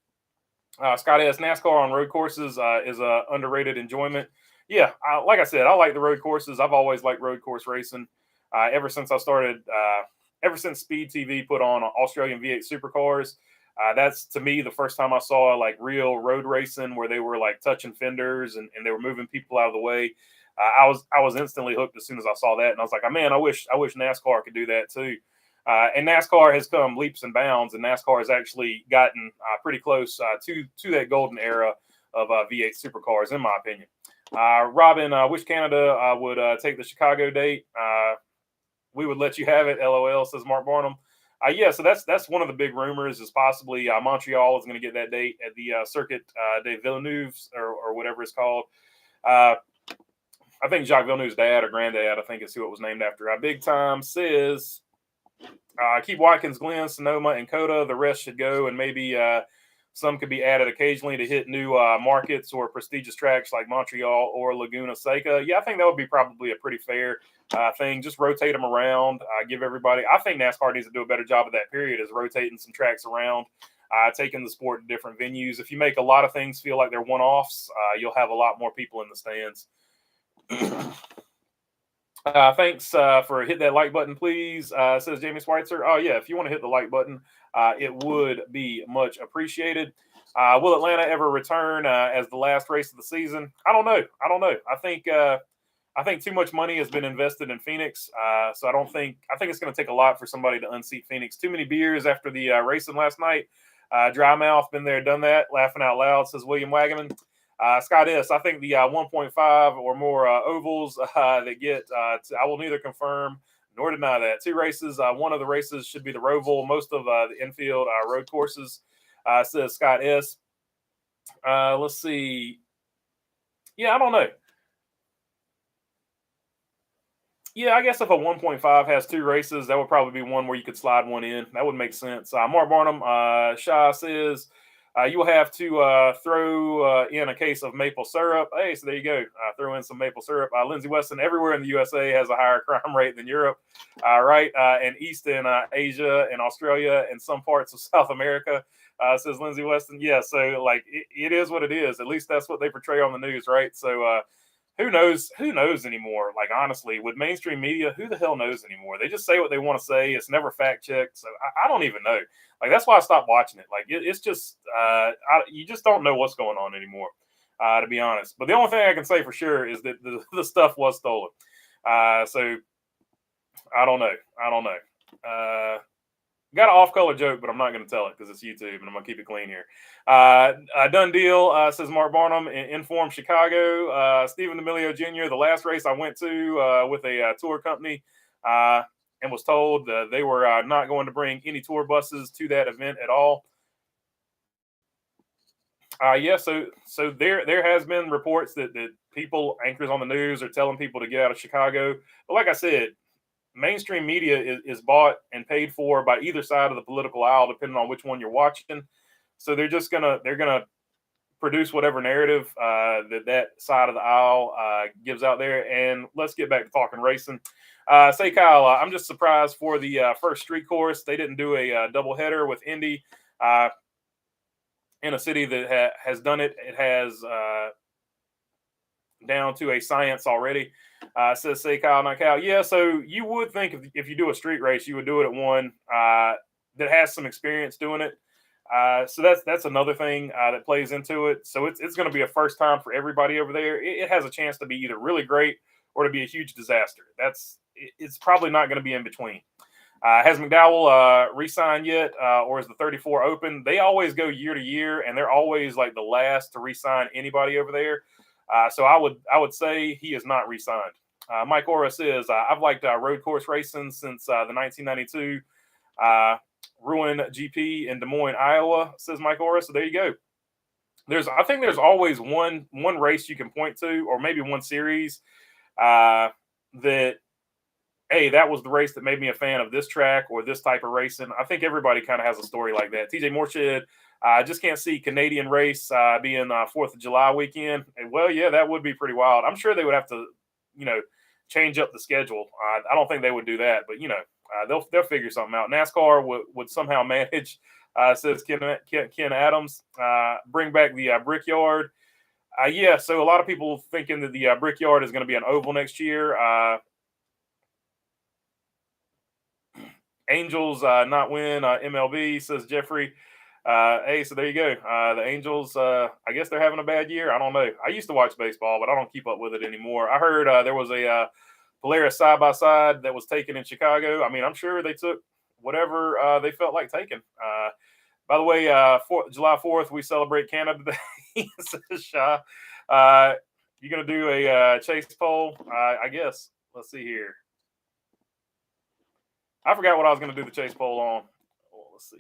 Scott asks, NASCAR on road courses is a underrated enjoyment. Yeah, like I said, I like the road courses. I've always liked road course racing. Ever since I started, ever since Speed TV put on Australian V8 supercars, that's to me the first time I saw like real road racing where they were like touching fenders and they were moving people out of the way. I was instantly hooked as soon as I saw that, and I was like, oh, man, I wish NASCAR could do that too. And NASCAR has come leaps and bounds, and NASCAR has actually gotten pretty close to that golden era of V8 supercars, in my opinion. Robin, wish Canada would take the Chicago date. We would let you have it. LOL, says Mark Barnum. Yeah, so that's one of the big rumors is possibly Montreal is going to get that date at the Circuit de Villeneuve or whatever it's called. I think Jacques Villeneuve's dad or granddad, I think is who it was named after. Big Time says, keep Watkins Glen, Sonoma, and Coda. The rest should go, and maybe some could be added occasionally to hit new markets or prestigious tracks like Montreal or Laguna Seca. Yeah, I think that would be probably a pretty fair thing. Just rotate them around, give everybody. I think NASCAR needs to do a better job of that period, is rotating some tracks around, taking the sport to different venues. If you make a lot of things feel like they're one-offs, you'll have a lot more people in the stands. Thanks for hit that like button, please. Says Jamie Schweitzer. Oh, yeah, if you want to hit the like button, it would be much appreciated. Will Atlanta ever return as the last race of the season? I don't know. I think too much money has been invested in Phoenix. So I think it's going to take a lot for somebody to unseat Phoenix. Too many beers after the racing last night. Dry mouth, been there, done that. Laughing out loud, says William Wagaman. Scott S., I think the 1.5 or more ovals that get, I will neither confirm nor deny that. 2 races. One of the races should be the Roval. Most of the infield road courses, says Scott S. Let's see. Yeah, I don't know. Yeah, I guess if a 1.5 has 2 races, that would probably be one where you could slide one in. That would make sense. Mark Barnum, Shah says, you will have to throw in a case of maple syrup. Hey, so there you go. Throw in some maple syrup. Lindsey Weston, everywhere in the USA has a higher crime rate than Europe, right? And East in Asia and Australia and some parts of South America, says Lindsey Weston. Yeah, so like it is what it is. At least that's what they portray on the news, right? So who knows anymore? Like, honestly, with mainstream media, who the hell knows anymore? They just say what they want to say. It's never fact checked. So I don't even know. Like, that's why I stopped watching it. Like, it's just, you just don't know what's going on anymore, to be honest. But the only thing I can say for sure is that the stuff was stolen. So I don't know. Got an off-color joke, but I'm not going to tell it because it's YouTube, and I'm going to keep it clean here. Done deal, says Mark Barnum, Inform Chicago. Stephen D'Amelio Jr., the last race I went to with a tour company and was told they were not going to bring any tour buses to that event at all. Yeah, so there has been reports that people, anchors on the news, are telling people to get out of Chicago. But like I said, mainstream media is bought and paid for by either side of the political aisle, depending on which one you're watching. So they're gonna produce whatever narrative that side of the aisle gives out there. And let's get back to talking racing. Say, Kyle, I'm just surprised for the first street course they didn't do a doubleheader with Indy in a city that has done it. It has down to a science already. Says Say Kyle, not Kyle. Yeah, so you would think if you do a street race, you would do it at one that has some experience doing it. So that's another thing that plays into it. So it's going to be a first time for everybody over there. It has a chance to be either really great or to be a huge disaster. It's probably not going to be in between. Has McDowell re-signed yet, or is the 34 open? They always go year to year, and they're always like the last to re-sign anybody over there. So I would say he is not re-signed. Mike Ora says, I've liked road course racing since the 1992 Ruin GP in Des Moines, Iowa, says Mike Ora. So there you go. I think there's always one race you can point to, or maybe one series that, hey, that was the race that made me a fan of this track or this type of racing. I think everybody kind of has a story like that. TJ Moorshed, I just can't see Canadian race being 4th of July weekend. And, well, yeah, that would be pretty wild. I'm sure they would have to, change up the schedule. I don't think they would do that, but they'll figure something out. NASCAR would somehow manage. Says Ken Adams. Bring back the Brickyard. Yeah, so a lot of people thinking that the Brickyard is going to be an oval next year. Angels not win MLB, says Jeffrey. Hey, so there you go. The Angels, I guess they're having a bad year. I don't know. I used to watch baseball, but I don't keep up with it anymore. I heard there was a Polaris side-by-side that was taken in Chicago. I mean, I'm sure they took whatever they felt like taking. By the way, July 4th, we celebrate Canada Day, says Sha. You going to do a chase poll? I guess. Let's see here. I forgot what I was going to do the chase poll on. Oh, let's see.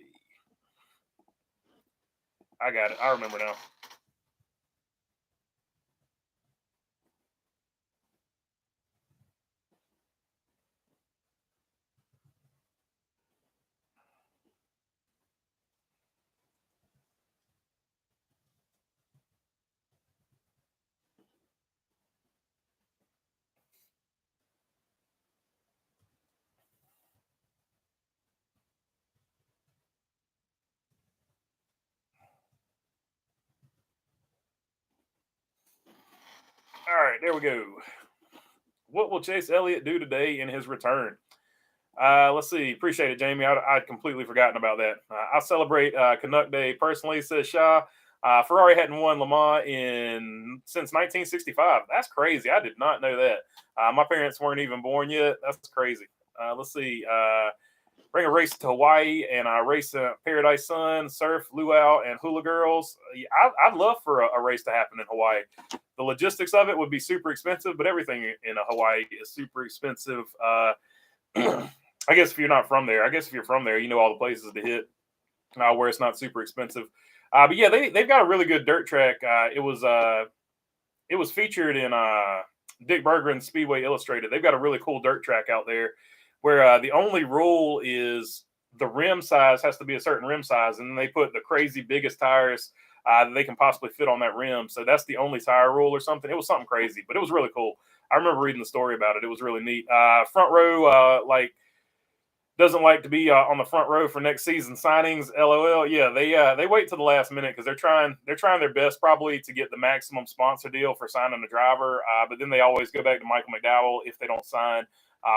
I got it. I remember now. All right, there we go. What will Chase Elliott do today in his return? Let's see. Appreciate it, Jamie. I'd completely forgotten about that. I celebrate Canuck Day personally, says Shaw. Ferrari hadn't won Le Mans since 1965. That's crazy. I did not know that. My parents weren't even born yet. That's crazy. Let's see. Bring a race to Hawaii and race Paradise Sun, Surf, Luau, and Hula Girls. I'd love for a race to happen in Hawaii. The logistics of it would be super expensive, but everything in Hawaii is super expensive. I guess if you're not from there, if you're from there, you know all the places to hit where it's not super expensive. But yeah, they've got a really good dirt track. It was featured in Dick Berggren's Speedway Illustrated. They've got a really cool dirt track out there where the only rule is the rim size has to be a certain rim size, and then they put the crazy biggest tires that they can possibly fit on that rim. So that's the only tire rule or something. It was something crazy, but it was really cool. I remember reading the story about it. It was really neat. Front row, doesn't like to be on the front row for next season signings. LOL. Yeah, they wait till the last minute because they're trying their best probably to get the maximum sponsor deal for signing a driver. But then they always go back to Michael McDowell if they don't sign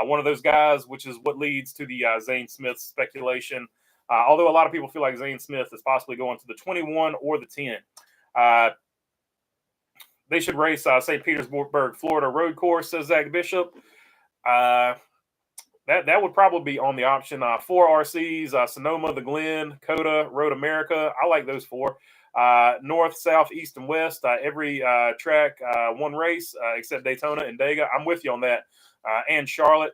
one of those guys, which is what leads to the Zane Smith speculation. Although a lot of people feel like Zane Smith is possibly going to the 21 or the 10. They should race St. Petersburg, Florida road course, says Zach Bishop. That would probably be on the option. 4 RCs, Sonoma, the Glen, Coda, Road America. I like those 4. North, South, East, and West. Every track, one race, except Daytona and Dega. I'm with you on that. And Charlotte.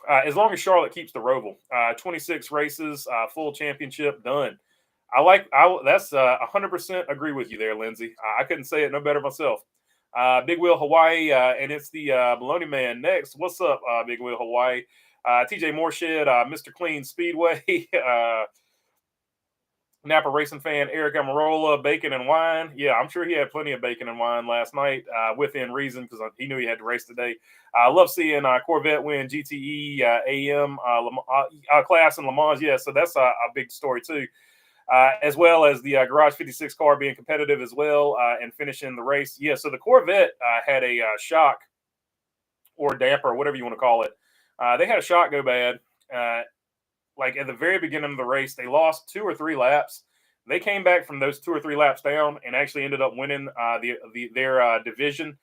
As long as Charlotte keeps the Roval. 26 races, full championship, done. That's 100% agree with you there, Lindsay. I couldn't say it no better myself. Big Wheel Hawaii, and it's the Baloney Man next. What's up, Big Wheel Hawaii? TJ Moorshed, Mr. Clean Speedway, Napa Racing fan, Eric Amarola, Bacon and Wine. Yeah, I'm sure he had plenty of bacon and wine last night within reason because he knew he had to race today. I love seeing Corvette win GTE AM class in Le Mans. Yeah, so that's a big story too. As well as the Garage 56 car being competitive as well and finishing the race. Yeah, so the Corvette had a shock or damper, whatever you want to call it. They had a shock go bad. Like at the very beginning of the race, they lost 2 or 3 laps. They came back from those 2 or 3 laps down and actually ended up winning their division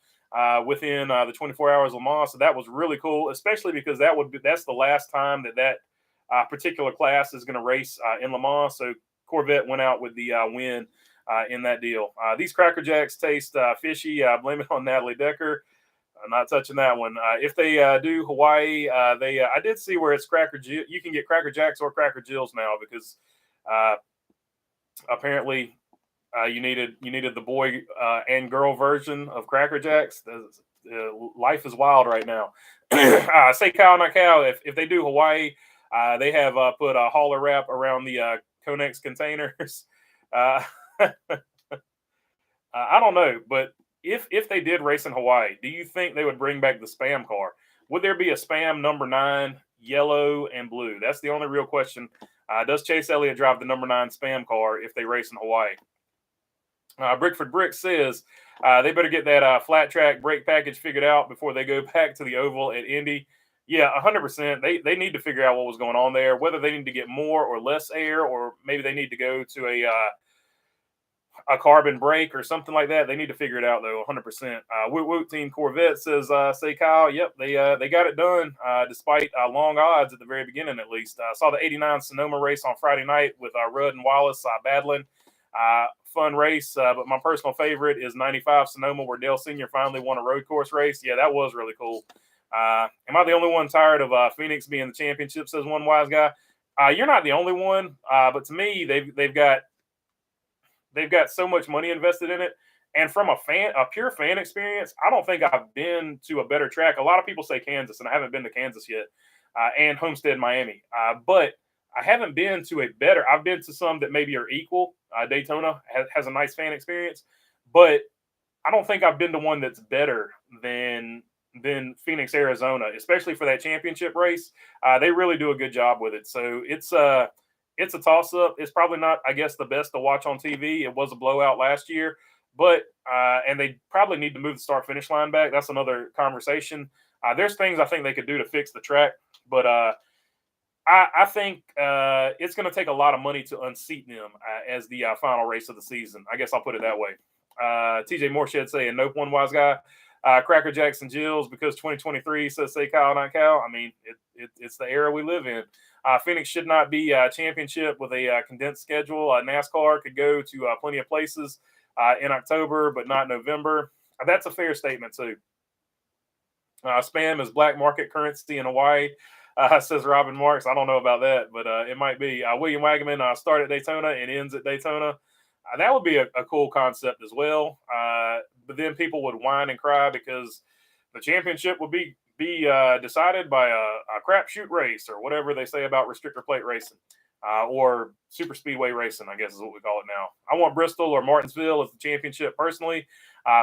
within the 24 hours of Le Mans. So that was really cool, especially because that's the last time that particular class is going to race in Le Mans. So Corvette went out with the win in that deal. These Cracker Jacks taste fishy. Blame it on Natalie Decker. I'm not touching that one. If they do Hawaii, I did see where it's you can get Cracker Jacks or Cracker Jills now because apparently you needed the boy and girl version of Cracker Jacks. Life is wild right now. Say cow, not cow. If they do Hawaii, they have put a hauler wrap around the Conex containers. I don't know, but if they did race in Hawaii, do you think they would bring back the Spam car? Would there be a Spam number 9, yellow and blue? That's the only real question. Does Chase Elliott drive the number 9 Spam car if they race in Hawaii? Brickford Brick says they better get that flat track brake package figured out before they go back to the oval at Indy. Yeah, 100%. They need to figure out what was going on there, whether they need to get more or less air, or maybe they need to go to a carbon brake or something like that. They need to figure it out though, 100%. Woot Woot Team Corvette says, "Say Kyle, yep, they got it done despite long odds at the very beginning. At least saw the '89 Sonoma race on Friday night with Rudd and Wallace battling. Fun race, but my personal favorite is '95 Sonoma, where Dale Sr. finally won a road course race. Yeah, that was really cool. Am I the only one tired of Phoenix being the championship? Says one wise guy. You're not the only one, but to me, they've got so much money invested in it. And from a pure fan experience, I don't think I've been to a better track. A lot of people say Kansas, and I haven't been to Kansas yet, and Homestead, Miami. But I haven't been to a better. I've been to some that maybe are equal. Daytona has a nice fan experience, but I don't think I've been to one that's better than Phoenix, Arizona, especially for that championship race. They really do a good job with it. So it's a toss-up. It's probably not, I guess, the best to watch on TV. It was a blowout last year, but and they probably need to move the start-finish line back. That's another conversation. There's things I think they could do to fix the track, but I think it's going to take a lot of money to unseat them as the final race of the season. I guess I'll put it that way. TJ Moorshed saying, nope, one wise guy. Cracker Jackson Jills, because 2023 says, say Kyle, not Cal. I mean, it's the era we live in. Phoenix should not be a championship with a condensed schedule. NASCAR could go to plenty of places in October, but not November. That's a fair statement, too. Spam is black market currency in Hawaii, says Robin Marks. I don't know about that, but it might be. William Wagaman started at Daytona and ends at Daytona. That would be a cool concept as well. But then people would whine and cry because the championship would be decided by a crapshoot race, or whatever they say about restrictor plate racing, or super speedway racing, I guess is what we call it now. I want Bristol or Martinsville as the championship personally.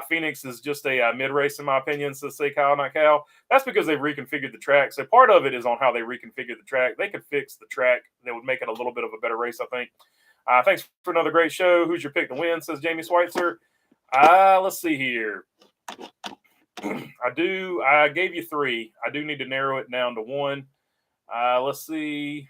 Phoenix is just a mid-race in my opinion, says say Kyle, not Cal. That's because they've reconfigured the track. So part of it is on how they reconfigured the track. They could fix the track. That would make it a little bit of a better race, I think. Thanks for another great show. Who's your pick to win, says Jamie Schweitzer. Let's see here. I gave you 3. I do need to narrow it down to 1. Let's see.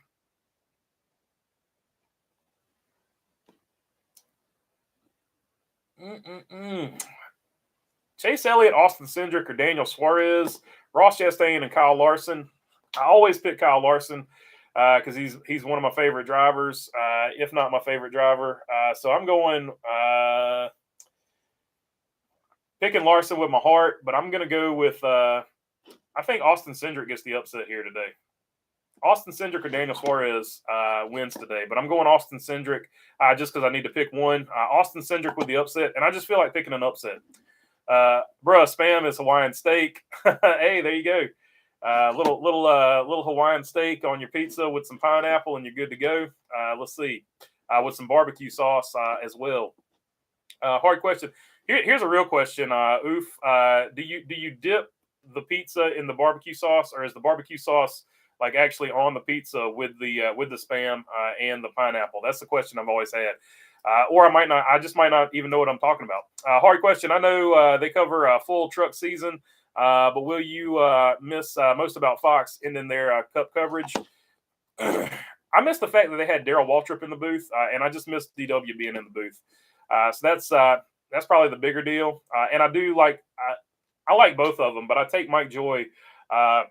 Chase Elliott, Austin Cindric, or Daniel Suarez, Ross Chastain, and Kyle Larson. I always pick Kyle Larson because he's one of my favorite drivers, if not my favorite driver. So I'm going picking Larson with my heart, but I'm going to go with I think Austin Cindric gets the upset here today. Austin Cindric or Daniel Suarez wins today, but I'm going Austin Cindric just because I need to pick one. Austin Cindric with the upset, and I just feel like picking an upset. Spam is Hawaiian steak. Hey, there you go. Little Hawaiian steak on your pizza with some pineapple, and you're good to go. Let's see, with some barbecue sauce as well. Hard question. Here's a real question. Do you dip the pizza in the barbecue sauce, or is the barbecue sauce like actually on the pizza with the Spam and the pineapple? That's the question I've always had. Or I just might not even know what I'm talking about. Hard question. I know they cover a full truck season, but will you miss most about Fox ending their Cup coverage? I missed the fact that they had Darrell Waltrip in the booth, and I just missed DW being in the booth. So that's probably the bigger deal. And I do like I like both of them, but I take Mike Joy. I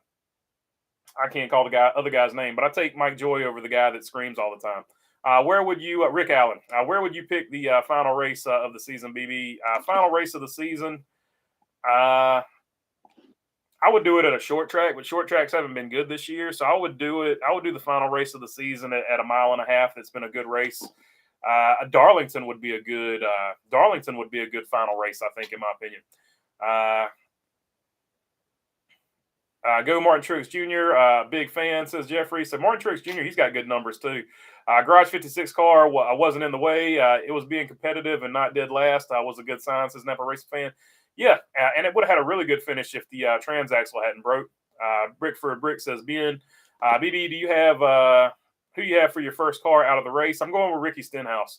can't call the other guy's name, but I take Mike Joy over the guy that screams all the time. Where would you, Rick Allen? Where would you pick the final race of the season, BB? Final race of the season. I would do it at a short track, but short tracks haven't been good this year, so I would do it. I would do the final race of the season at 1.5 miles. That's been a good race. Darlington would be a good final race, I think, in my opinion. Go Martin Truex Jr. Big fan, says Jeffrey. So Martin Truex Jr. He's got good numbers too. Garage 56 car. I wasn't in the way. It was being competitive and not dead last. Was a good sign, says Napa Racing fan. Yeah, and it would have had a really good finish if the transaxle hadn't broke. Brick for a Brick says, Ben, BB, do you have who you have for your first car out of the race? I'm going with Ricky Stenhouse.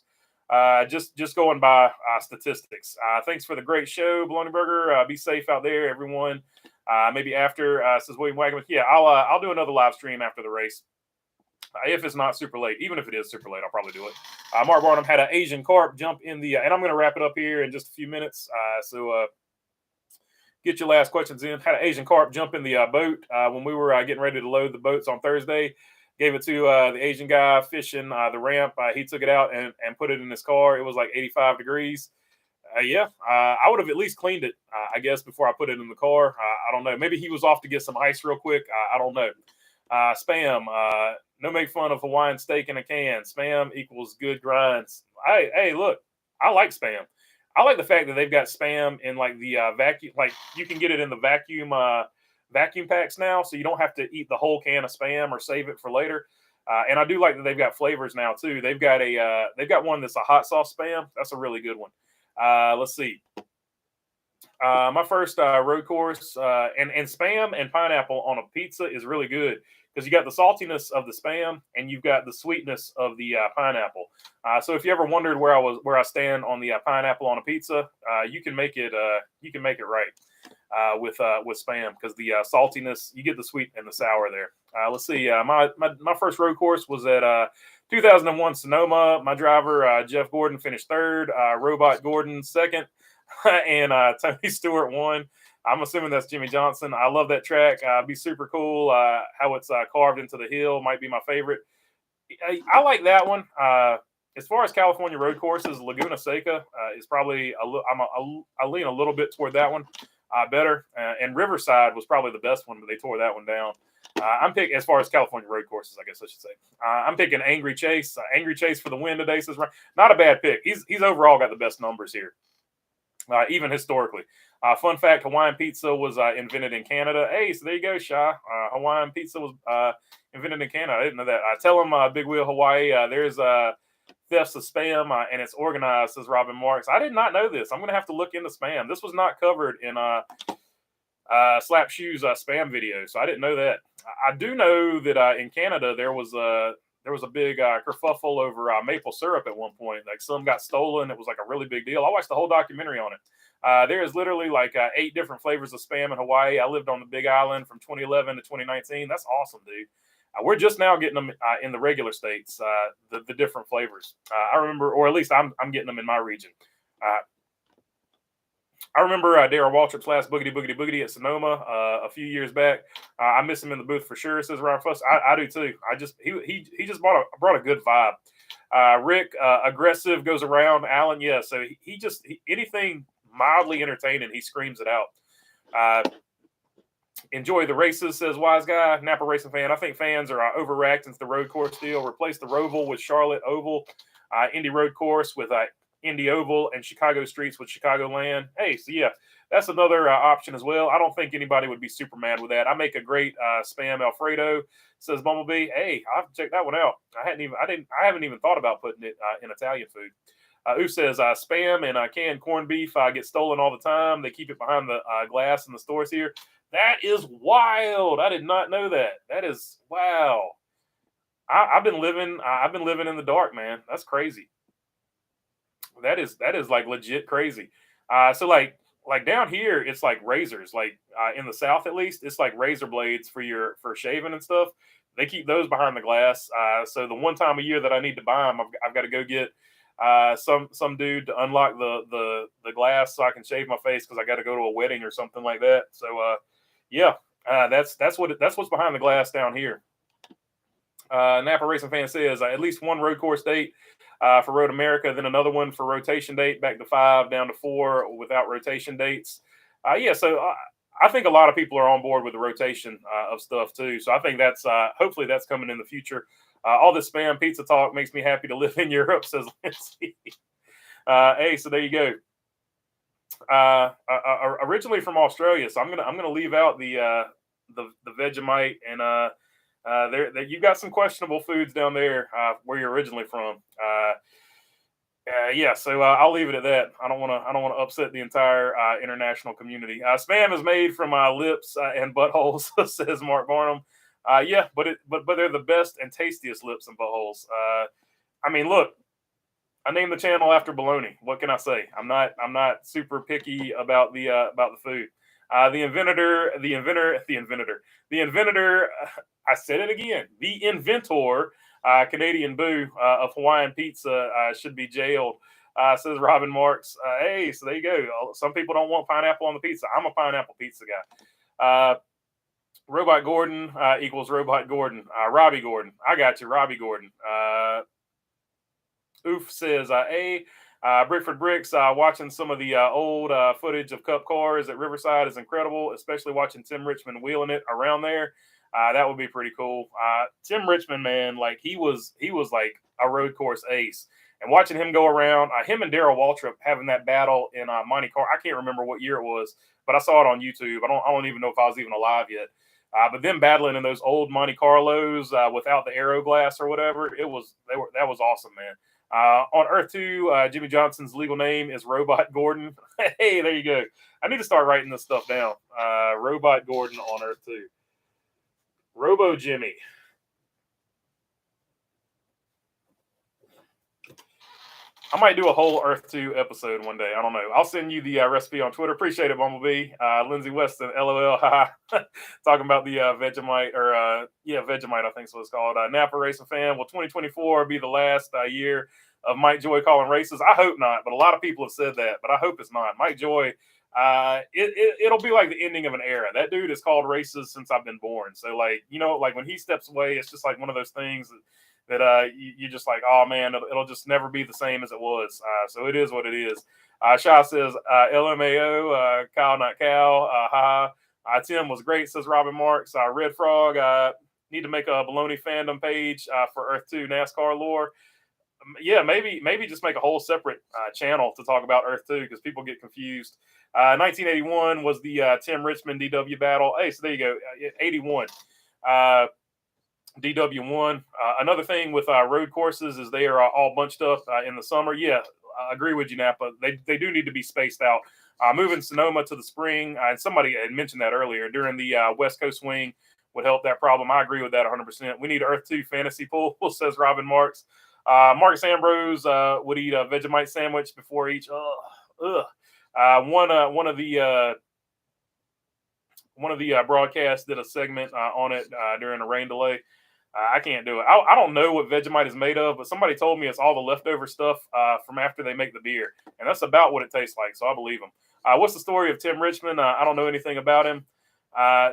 Just going by statistics. Thanks for the great show, Bologna Burger. Be safe out there, everyone. Maybe after, says William Wagman. Yeah, I'll do another live stream after the race. If it's not super late, even if it is super late, I'll probably do it. Mark Barnum had an Asian carp jump in the, and I'm going to wrap it up here in just a few minutes. So get your last questions in. Had an Asian carp jump in the boat when we were getting ready to load the boats on Thursday. Gave it to the Asian guy fishing the ramp. He took it out and put it in his car. It was like 85 degrees. I would have at least cleaned it, I guess, before I put it in the car. I don't know. Maybe he was off to get some ice real quick. I don't know. Spam. No make fun of Hawaiian steak in a can. Spam equals good grinds. Hey, look, I like Spam. I like the fact that they've got Spam in like the vacuum. Like you can get it in the vacuum packs now, so you don't have to eat the whole can of Spam or save it for later. And I do like that they've got flavors now too. They've got one that's a hot sauce Spam. That's a really good one. Let's see. My first road course and Spam and pineapple on a pizza is really good because you got the saltiness of the Spam and you've got the sweetness of the pineapple. So if you ever wondered where I stand on the pineapple on a pizza, you can make it right with Spam because the saltiness, you get the sweet and the sour there. Let's see. My first road course was at 2001 Sonoma. My driver Jeff Gordon finished third. Robot Gordon second. And Tony Stewart won. I'm assuming that's Jimmy Johnson. I love that track. Be super cool. How it's carved into the hill might be my favorite. I like that one. As far as California road courses, Laguna Seca is probably I lean a little bit toward that one better. And Riverside was probably the best one, but they tore that one down. I'm picking, as far as California road courses, I guess I should say. I'm picking Angry Chase. Angry Chase for the win today. Says not a bad pick. He's overall got the best numbers here. Even historically. Fun fact, Hawaiian pizza was invented in Canada. Hey, so there you go, Shy. Hawaiian pizza was invented in Canada. I didn't know that. Tell him, Big Wheel Hawaii, there's thefts of Spam, and it's organized, says Robin Marks. I did not know this. I'm going to have to look into Spam. This was not covered in Slap Shoes Spam video, so I didn't know that. I do know that in Canada there was a big kerfuffle over maple syrup at one point. Like some got stolen. It was like a really big deal. I watched the whole documentary on it. There is literally like 8 different flavors of Spam in Hawaii. I lived on the Big Island from 2011 to 2019. That's awesome, dude. We're just now getting them in the regular states, the different flavors. I remember, or at least I'm getting them in my region. I remember Darryl Waltrip's last boogity at Sonoma a few years back. I miss him in the booth for sure, says Ryan Fuss. I do too. He just brought a good vibe. Rick, aggressive, goes around. Alan, yeah. So he anything mildly entertaining, he screams it out. Enjoy the races, says Wise Guy. Napa Racing Fan. I think fans are overreacting to the road course deal. Replace the Roval with Charlotte Oval. Indy Road Course with Indy Oval, and Chicago Streets with Chicagoland. Hey, so yeah, that's another option as well. I don't think anybody would be super mad with that. I make a great Spam Alfredo, says Bumblebee. Hey, I'll have to check that one out. I haven't even thought about putting it in Italian food. Who says Spam and canned corned beef get stolen all the time. They keep it behind the glass in the stores here. That is wild. I did not know that. That is wow. I've been living in the dark, man. That's crazy. That is like legit crazy. So like down here, it's like razors. Like in the South, at least, it's like razor blades for shaving and stuff. They keep those behind the glass. So the one time a year that I need to buy them, I've got to go get some dude to unlock the glass so I can shave my face because I got to go to a wedding or something like that. So that's what's behind the glass down here. Napa Racing Fan says at least one road course date for Road America, then another one for rotation date, back to 5, down to 4 without rotation dates. So I think a lot of people are on board with the rotation of stuff too. So I think that's hopefully that's coming in the future. All this Spam pizza talk makes me happy to live in Europe, says Lindsay. Hey, so there you go. Originally from Australia, so I'm gonna leave out the Vegemite and there you've got some questionable foods down there where you're originally from. Yeah, so I'll leave it at that. I don't want to upset the entire international community. Spam is made from lips and buttholes, says Mark Barnum. Yeah, but they're the best and tastiest lips and buttholes. I mean, look, I named the channel after bologna. What can I say? I'm not super picky about the food. The inventor. I said it again. The inventor, Canadian Boo of Hawaiian pizza, should be jailed. Says Robin Marks. Hey, so there you go. Some people don't want pineapple on the pizza. I'm a pineapple pizza guy. Robot Gordon equals Robot Gordon. Robbie Gordon. I got you, Robbie Gordon. Oof says, hey, Brickford Bricks, watching some of the old footage of Cup cars at Riverside is incredible, especially watching Tim Richmond wheeling it around there. That would be pretty cool. Tim Richmond, man, like he was like a road course ace. And watching him go around, him and Darrell Waltrip having that battle in Monte Carlo. I can't remember what year it was, but I saw it on YouTube. I don't even know if I was even alive yet. But them battling in those old Monte Carlos without the aero glass or whatever, that was awesome, man. On Earth 2, Jimmy Johnson's legal name is Robot Gordon. Hey, there you go. I need to start writing this stuff down. Robot Gordon on Earth 2. Robo Jimmy. I might do a whole Earth 2 episode one day. I don't know. I'll send you the recipe on Twitter. Appreciate it, Bumblebee. Lindsay Weston, LOL. Talking about the Vegemite, or Vegemite, I think is what it's called. Napa Racing Fan. Will 2024 be the last year of Mike Joy calling races? I hope not, but a lot of people have said that, but I hope it's not. Mike Joy, it'll be like the ending of an era. That dude has called races since I've been born. So, like, like when he steps away, it's just like one of those things that you just like, oh man, it'll just never be the same as it was. So it is what it is. Shaw says, LMAO, Kyle not Cal. Tim was great, says Robin Marks. Red Frog, need to make a baloney fandom page for Earth 2 NASCAR lore. Yeah, maybe just make a whole separate channel to talk about Earth 2 because people get confused. 1981 was the Tim Richmond DW battle. Hey, so there you go. 81. DW1. Another thing with road courses is they are all bunched up in the summer. Yeah, I agree with you, Napa. They do need to be spaced out. Moving Sonoma to the spring, and somebody had mentioned that earlier, during the West Coast swing would help that problem. I agree with that 100%. We need Earth 2 fantasy pool, says Robin Marks. Marcus Ambrose would eat a Vegemite sandwich before each. One of the broadcasts did a segment on it during a rain delay. I can't do it. I don't know what Vegemite is made of, but somebody told me it's all the leftover stuff from after they make the beer. And that's about what it tastes like, so I believe them. What's the story of Tim Richmond? I don't know anything about him.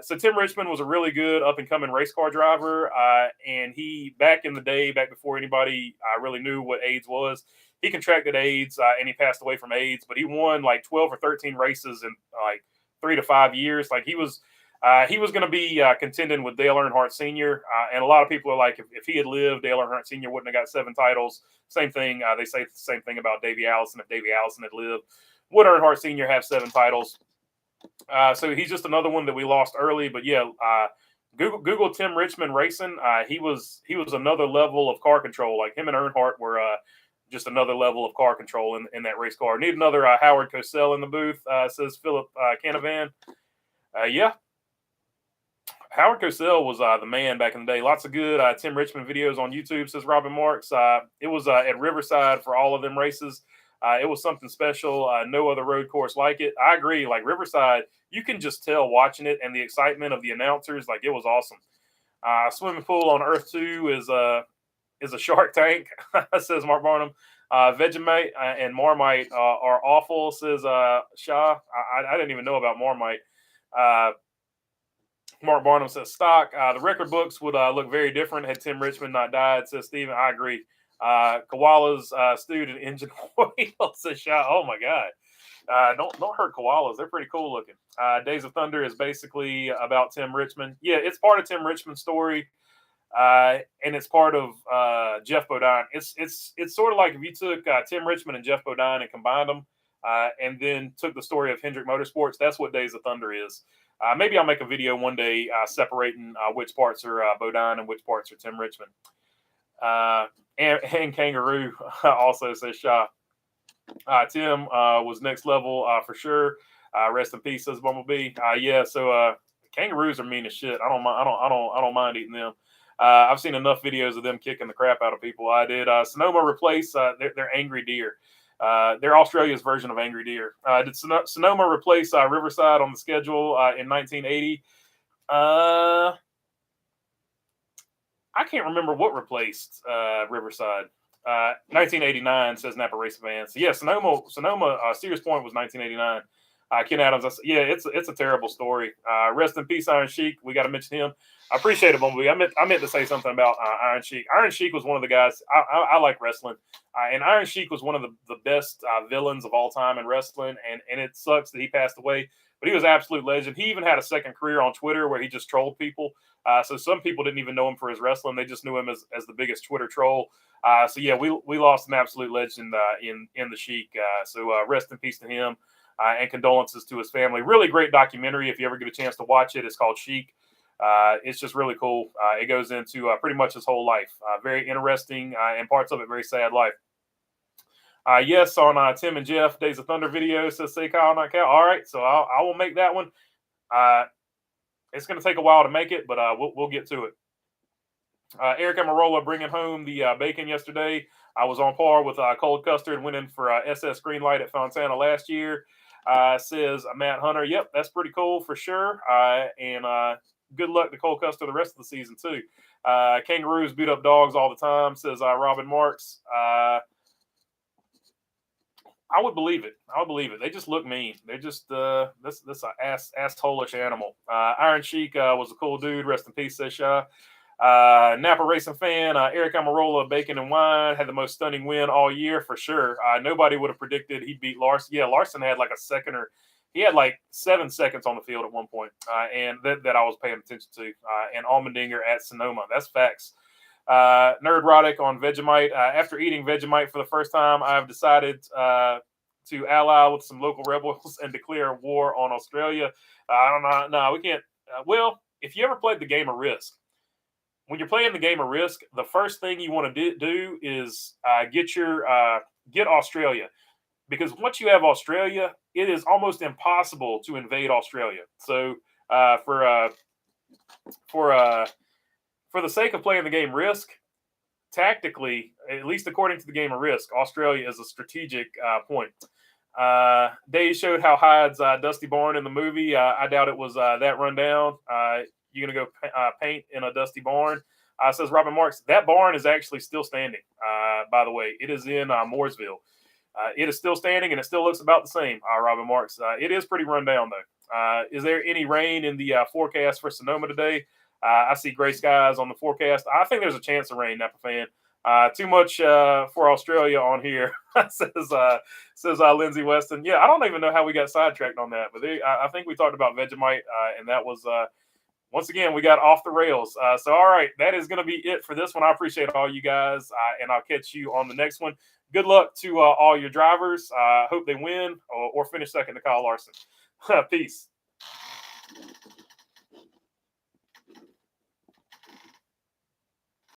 So Tim Richmond was a really good up-and-coming race car driver, and he, back in the day, back before anybody really knew what AIDS was, he contracted AIDS, and he passed away from AIDS, but he won like 12 or 13 races in like 3 to 5 years. Like he was going to be contending with Dale Earnhardt Sr., and a lot of people are like, if he had lived, Dale Earnhardt Sr. wouldn't have got 7 titles. Same thing. They say the same thing about Davey Allison. If Davey Allison had lived, would Earnhardt Sr. have 7 titles? So he's just another one that we lost early. But yeah, Google Tim Richmond racing. He was another level of car control. Like him and Earnhardt were just another level of car control in that race car. Need another Howard Cosell in the booth, says Philip Canavan. Yeah. Howard Cosell was the man back in the day. Lots of good Tim Richmond videos on YouTube, says Robin Marks. It was at Riverside for all of them races. It was something special. No other road course like it. I agree. Like Riverside, you can just tell watching it and the excitement of the announcers. Like it was awesome. Swimming pool on Earth 2 is a Shark Tank, says Mark Barnum. Vegemite and Marmite are awful, says Shaw. I didn't even know about Marmite. Mark Barnum says stock. The record books would look very different had Tim Richmond not died, says Steven. I agree. Koalas stewed in engine oil, says Shaw. Oh my God. Don't hurt koalas. They're pretty cool looking. Days of Thunder is basically about Tim Richmond. Yeah, it's part of Tim Richmond's story. And it's part of Jeff Bodine. It's sort of like if you took Tim Richmond and Jeff Bodine and combined them, and then took the story of Hendrick Motorsports. That's what Days of Thunder is. Maybe I'll make a video one day separating which parts are Bodine and which parts are Tim Richmond. And Kangaroo also says Shaw. Tim was next level for sure. Rest in peace, says Bumblebee. Yeah, so kangaroos are mean as shit. I don't mind eating them. I've seen enough videos of them kicking the crap out of people. I did. Sonoma replace their angry deer. They're Australia's version of angry deer. Did Sonoma replace Riverside on the schedule in 1980? I can't remember what replaced Riverside. 1989 says Napa Race Fan. So yeah, Sonoma, Sears Point was 1989. Ken Adams, yeah, it's a terrible story. Rest in peace, Iron Sheik. We got to mention him. I appreciate it, Bumblebee. I meant to say something about Iron Sheik. Iron Sheik was one of the guys I like wrestling, and Iron Sheik was one of the best villains of all time in wrestling. And it sucks that he passed away, but he was an absolute legend. He even had a second career on Twitter where he just trolled people. So some people didn't even know him for his wrestling; they just knew him as the biggest Twitter troll. So yeah, we lost an absolute legend in the Sheik. So rest in peace to him. And condolences to his family. Really great documentary. If you ever get a chance to watch it, it's called Sheik. It's just really cool. It goes into pretty much his whole life. Very interesting and parts of it very sad life. Yes, on Tim and Jeff Days of Thunder video says say Kyle, not Cal. All right, so I will make that one. It's going to take a while to make it, but we'll get to it. Eric Amarola bringing home the bacon yesterday. I was on par with Cold Custard, went in for SS Greenlight at Fontana last year. Says Matt Hunter. Yep, that's pretty cool for sure. And good luck to Cold Custard the rest of the season too. Kangaroos beat up dogs all the time, says Robin Marks. I would believe it. I would believe it. They just look mean. They're just this asshole-ish animal. Iron Sheik was a cool dude. Rest in peace, says Shy. Napa Racing Fan, Eric Amarola, Bacon and Wine had the most stunning win all year for sure. Nobody would have predicted he'd beat Larson. Yeah, Larson had like a second or he had like 7 seconds on the field at one point, and that I was paying attention to. And Almendinger at Sonoma. That's facts. Nerdrotic on Vegemite. After eating Vegemite for the first time, I've decided to ally with some local rebels and declare war on Australia. I don't know. No, we can't. Well, if you ever played the game of Risk, when you're playing the game of Risk, the first thing you want to do is get Australia, because once you have Australia, it is almost impossible to invade Australia. So for the sake of playing the game Risk, tactically, at least according to the game of Risk, Australia is a strategic point. Dave showed how Hyde's Dusty Barn in the movie. I doubt it was that rundown. You're going to go paint in a dusty barn. Says Robin Marks. That barn is actually still standing, by the way. It is in Mooresville. It is still standing, and it still looks about the same, Robin Marks. It is pretty run down, though. Is there any rain in the forecast for Sonoma today? I see gray skies on the forecast. I think there's a chance of rain, Napa fan. Too much for Australia on here, says Lindsey Weston. Yeah, I don't even know how we got sidetracked on that, but I think we talked about Vegemite, and that was once again, we got off the rails. So, all right, that is going to be it for this one. I appreciate all you guys, and I'll catch you on the next one. Good luck to all your drivers. Hope they win or finish second to Kyle Larson. Peace.